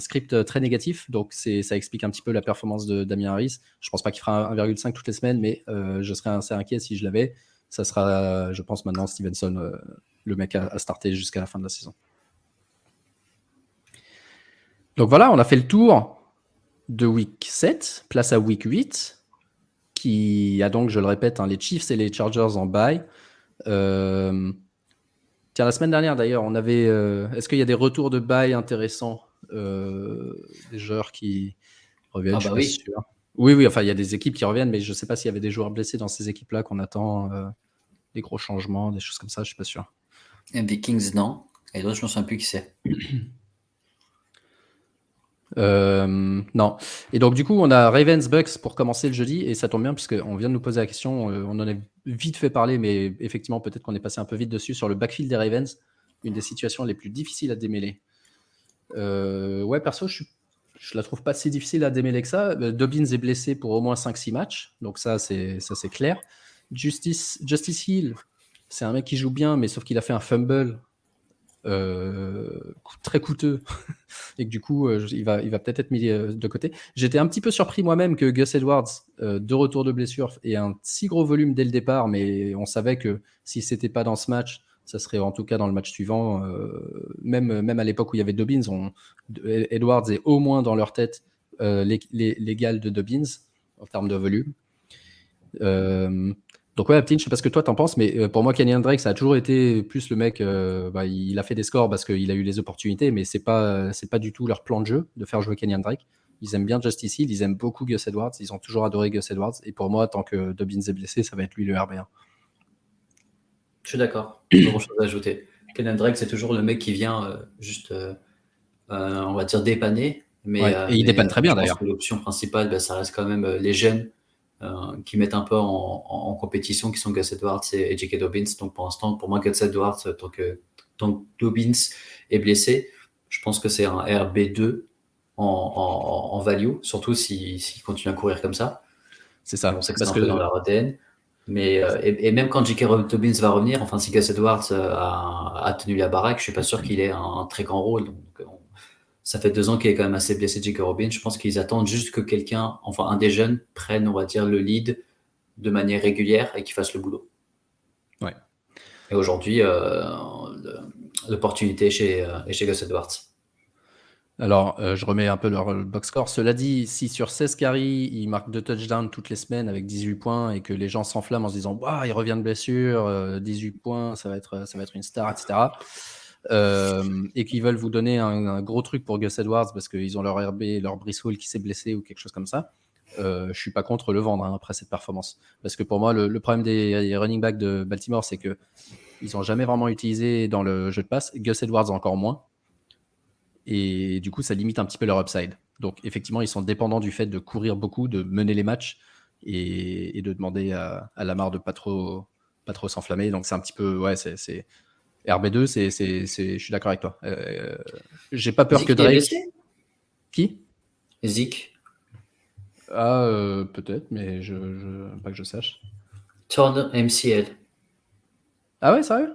script très négatif. Donc, ça explique un petit peu la performance de Damien Harris. Je pense pas qu'il fera 1,5 toutes les semaines, mais je serais assez inquiet si je l'avais. Ça sera, je pense, maintenant Stevenson, le mec à starter jusqu'à la fin de la saison. Donc voilà, on a fait le tour de Week 7, place à Week 8, qui a donc, je le répète, les Chiefs et les Chargers en bye. Tiens, la semaine dernière, d'ailleurs, on avait... est-ce qu'il y a des retours de bye intéressants, des joueurs qui reviennent? Je suis pas sûr. Oui, enfin, il y a des équipes qui reviennent, mais je ne sais pas s'il y avait des joueurs blessés dans ces équipes-là qu'on attend... des gros changements, des choses comme ça, je suis pas sûr. Et Vikings, non. Et d'autres, je ne me souviens plus qui c'est. Non. Et donc, du coup, on a Ravens-Bucks pour commencer le jeudi, et ça tombe bien, puisqu'on vient de nous poser la question, on en a vite fait parler, mais effectivement, peut-être qu'on est passé un peu vite dessus, sur le backfield des Ravens, une des situations les plus difficiles à démêler. Ouais, perso, je la trouve pas si difficile à démêler que ça. Dobbins est blessé pour au moins 5-6 matchs, donc ça c'est clair. Justice Hill, c'est un mec qui joue bien, mais sauf qu'il a fait un fumble très coûteux et que du coup il va peut-être être mis de côté. J'étais un petit peu surpris moi-même que Gus Edwards, de retour de blessure, ait un si gros volume dès le départ, mais on savait que si c'était pas dans ce match, ça serait en tout cas dans le match suivant. Même à l'époque où il y avait Dobbins, Edwards est au moins dans leur tête l'égal de Dobbins en termes de volume. Donc ouais, Aptine, je sais pas ce que toi t'en penses, mais pour moi, Kenyan Drake, ça a toujours été plus le mec, il a fait des scores parce qu'il a eu les opportunités, mais c'est pas du tout leur plan de jeu de faire jouer Kenyan Drake. Ils aiment bien Justice Hill, ils aiment beaucoup Gus Edwards, ils ont toujours adoré Gus Edwards, et pour moi, tant que Dobbins est blessé, ça va être lui le RB1. Je suis d'accord, pas grand chose à ajouter. Kenyan Drake, c'est toujours le mec qui vient juste, on va dire, dépanner. Mais, ouais, et il dépanne très bien d'ailleurs. Je pense que l'option principale, ça reste quand même les jeunes qui mettent un peu en compétition, qui sont Gus Edwards et J.K. Dobbins. Donc pour l'instant, pour moi, Gus Edwards, tant que Dobbins est blessé, je pense que c'est un RB2 en value, surtout s'il continue à courir comme ça. C'est ça. On sait que c'est un peu dans leur ADN. Mais, et même quand J.K. Dobbins va revenir, enfin si Gus Edwards a tenu la baraque, je suis pas sûr qu'il ait un très grand rôle. Donc, ça fait 2 ans qu'il est quand même assez blessé, J.K. Dobbins. Je pense qu'ils attendent juste que quelqu'un, enfin un des jeunes, prenne, on va dire, le lead de manière régulière et qu'il fasse le boulot. Ouais. Et aujourd'hui, l'opportunité est chez Gus Edwards. Alors, je remets un peu leur box score. Cela dit, si sur 16 carries, il marque 2 touchdowns toutes les semaines avec 18 points et que les gens s'enflamment en se disant « il revient de blessure, 18 points, ça va être une star, etc. » et qu'ils veulent vous donner un gros truc pour Gus Edwards parce qu'ils ont leur RB, leur Breece Hall qui s'est blessé ou quelque chose comme ça, je suis pas contre le vendre après cette performance. Parce que pour moi, le problème des running backs de Baltimore, c'est qu'ils n'ont jamais vraiment utilisé dans le jeu de passe. Gus Edwards encore moins. Et du coup, ça limite un petit peu leur upside. Donc, effectivement, ils sont dépendants du fait de courir beaucoup, de mener les matchs et de demander à Lamar de pas trop s'enflammer. Donc, c'est un petit peu... Ouais, c'est RB2, je suis d'accord avec toi. J'ai pas peur Zeke que Drake... est blessé ? Qui ? Zeke. Peut-être, mais pas que je sache. Torn MCL. Ah ouais, sérieux?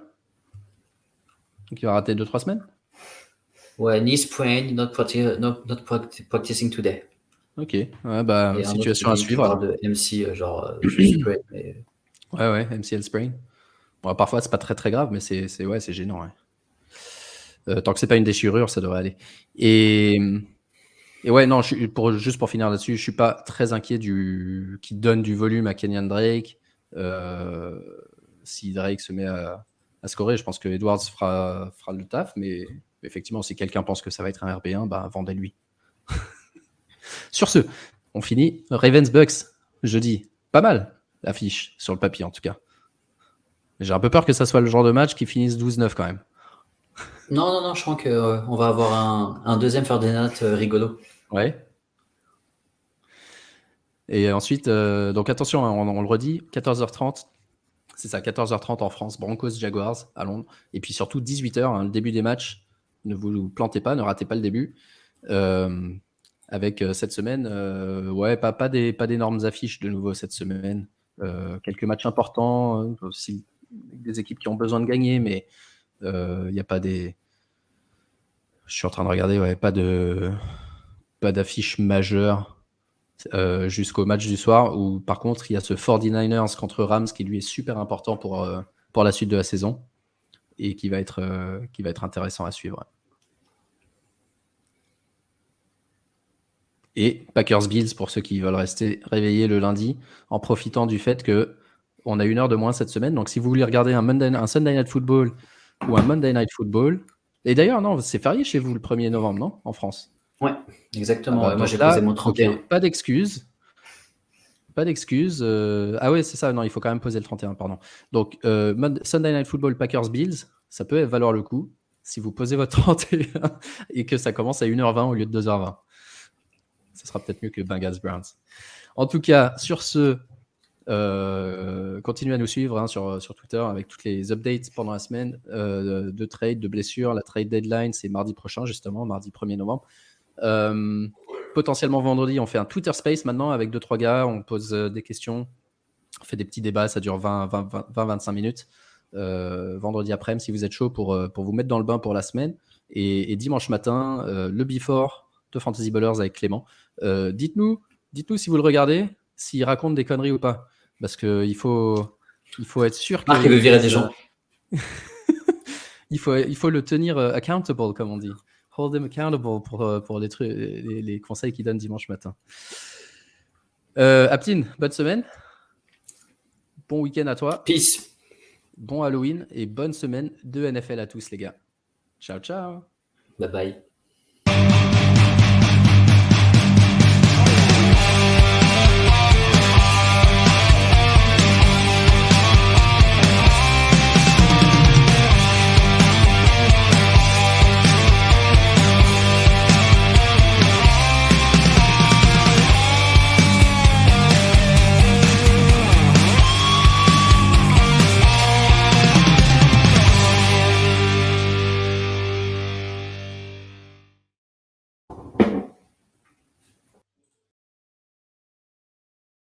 Donc il va rater 2-3 semaines? Ouais, knee sprain, not practicing today. Ok, ouais, bah, Et un autre situation à qui suivre alors. parle de MC, genre sprain. Mais... Ouais, MCL sprain. Bon, parfois, c'est pas très très grave, mais c'est gênant. Ouais. Tant que c'est pas une déchirure, ça devrait aller. Et ouais, non, juste pour finir là-dessus, je suis pas très inquiet qui donne du volume à Kenyan Drake. Si Drake se met à scorer, je pense que Edwards fera le taf, mais effectivement, si quelqu'un pense que ça va être un RB1, bah, vendez-lui. Sur ce, on finit. Ravens Bucks, jeudi. Pas mal, l'affiche, sur le papier en tout cas. J'ai un peu peur que ça soit le genre de match qui finisse 12-9 quand même. Non, je crois qu'on va avoir un deuxième Ferdinand rigolo. Ouais. Et ensuite, donc attention, on le redit, 14h30. C'est ça, 14h30 en France, Broncos Jaguars à Londres. Et puis surtout 18h, le début des matchs. Ne vous plantez pas, ne ratez pas le début. Avec cette semaine, ouais, pas d'énormes affiches de nouveau cette semaine. Quelques matchs importants, aussi des équipes qui ont besoin de gagner, mais il n'y a pas des. Je suis en train de regarder, ouais, pas d'affiches majeures jusqu'au match du soir, où par contre, il y a ce 49ers contre Rams qui lui est super important pour la suite de la saison et qui va être intéressant à suivre. Et Packers-Bills pour ceux qui veulent rester réveillés le lundi, en profitant du fait qu'on a 1 heure de moins cette semaine. Donc si vous voulez regarder un Sunday Night Football ou un Monday Night Football, et d'ailleurs, non, c'est férié chez vous le 1er novembre, non, en France? Ouais, exactement. Ah bah, moi, j'ai là, posé mon 31. Okay, pas d'excuses. Pas d'excuses. Ah ouais, c'est ça. Non, il faut quand même poser le 31, pardon. Donc, Sunday Night Football Packers-Bills, ça peut valoir le coup si vous posez votre 31 et que ça commence à 1h20 au lieu de 2h20. Ça sera peut-être mieux que Bengals-Browns. En tout cas, sur ce, continuez à nous suivre sur Twitter avec toutes les updates pendant la semaine de trade, de blessures. La trade deadline, c'est mardi prochain, justement, mardi 1er novembre. Potentiellement vendredi, on fait un Twitter Space maintenant avec 2-3 gars, on pose des questions, on fait des petits débats, ça dure 20-25 minutes. Vendredi après-midi, si vous êtes chaud pour vous mettre dans le bain pour la semaine. Et dimanche matin, le Before de Fantasy Ballers avec Clément. Dites-nous si vous le regardez, s'il raconte des conneries ou pas. Parce qu'il faut être sûr que. Marc, il veut virer des gens. il faut le tenir accountable, comme on dit. Hold them accountable pour les conseils qu'il donne dimanche matin. Aptine, bonne semaine. Bon week-end à toi. Peace. Bon Halloween et bonne semaine de NFL à tous, les gars. Ciao, ciao. Bye bye.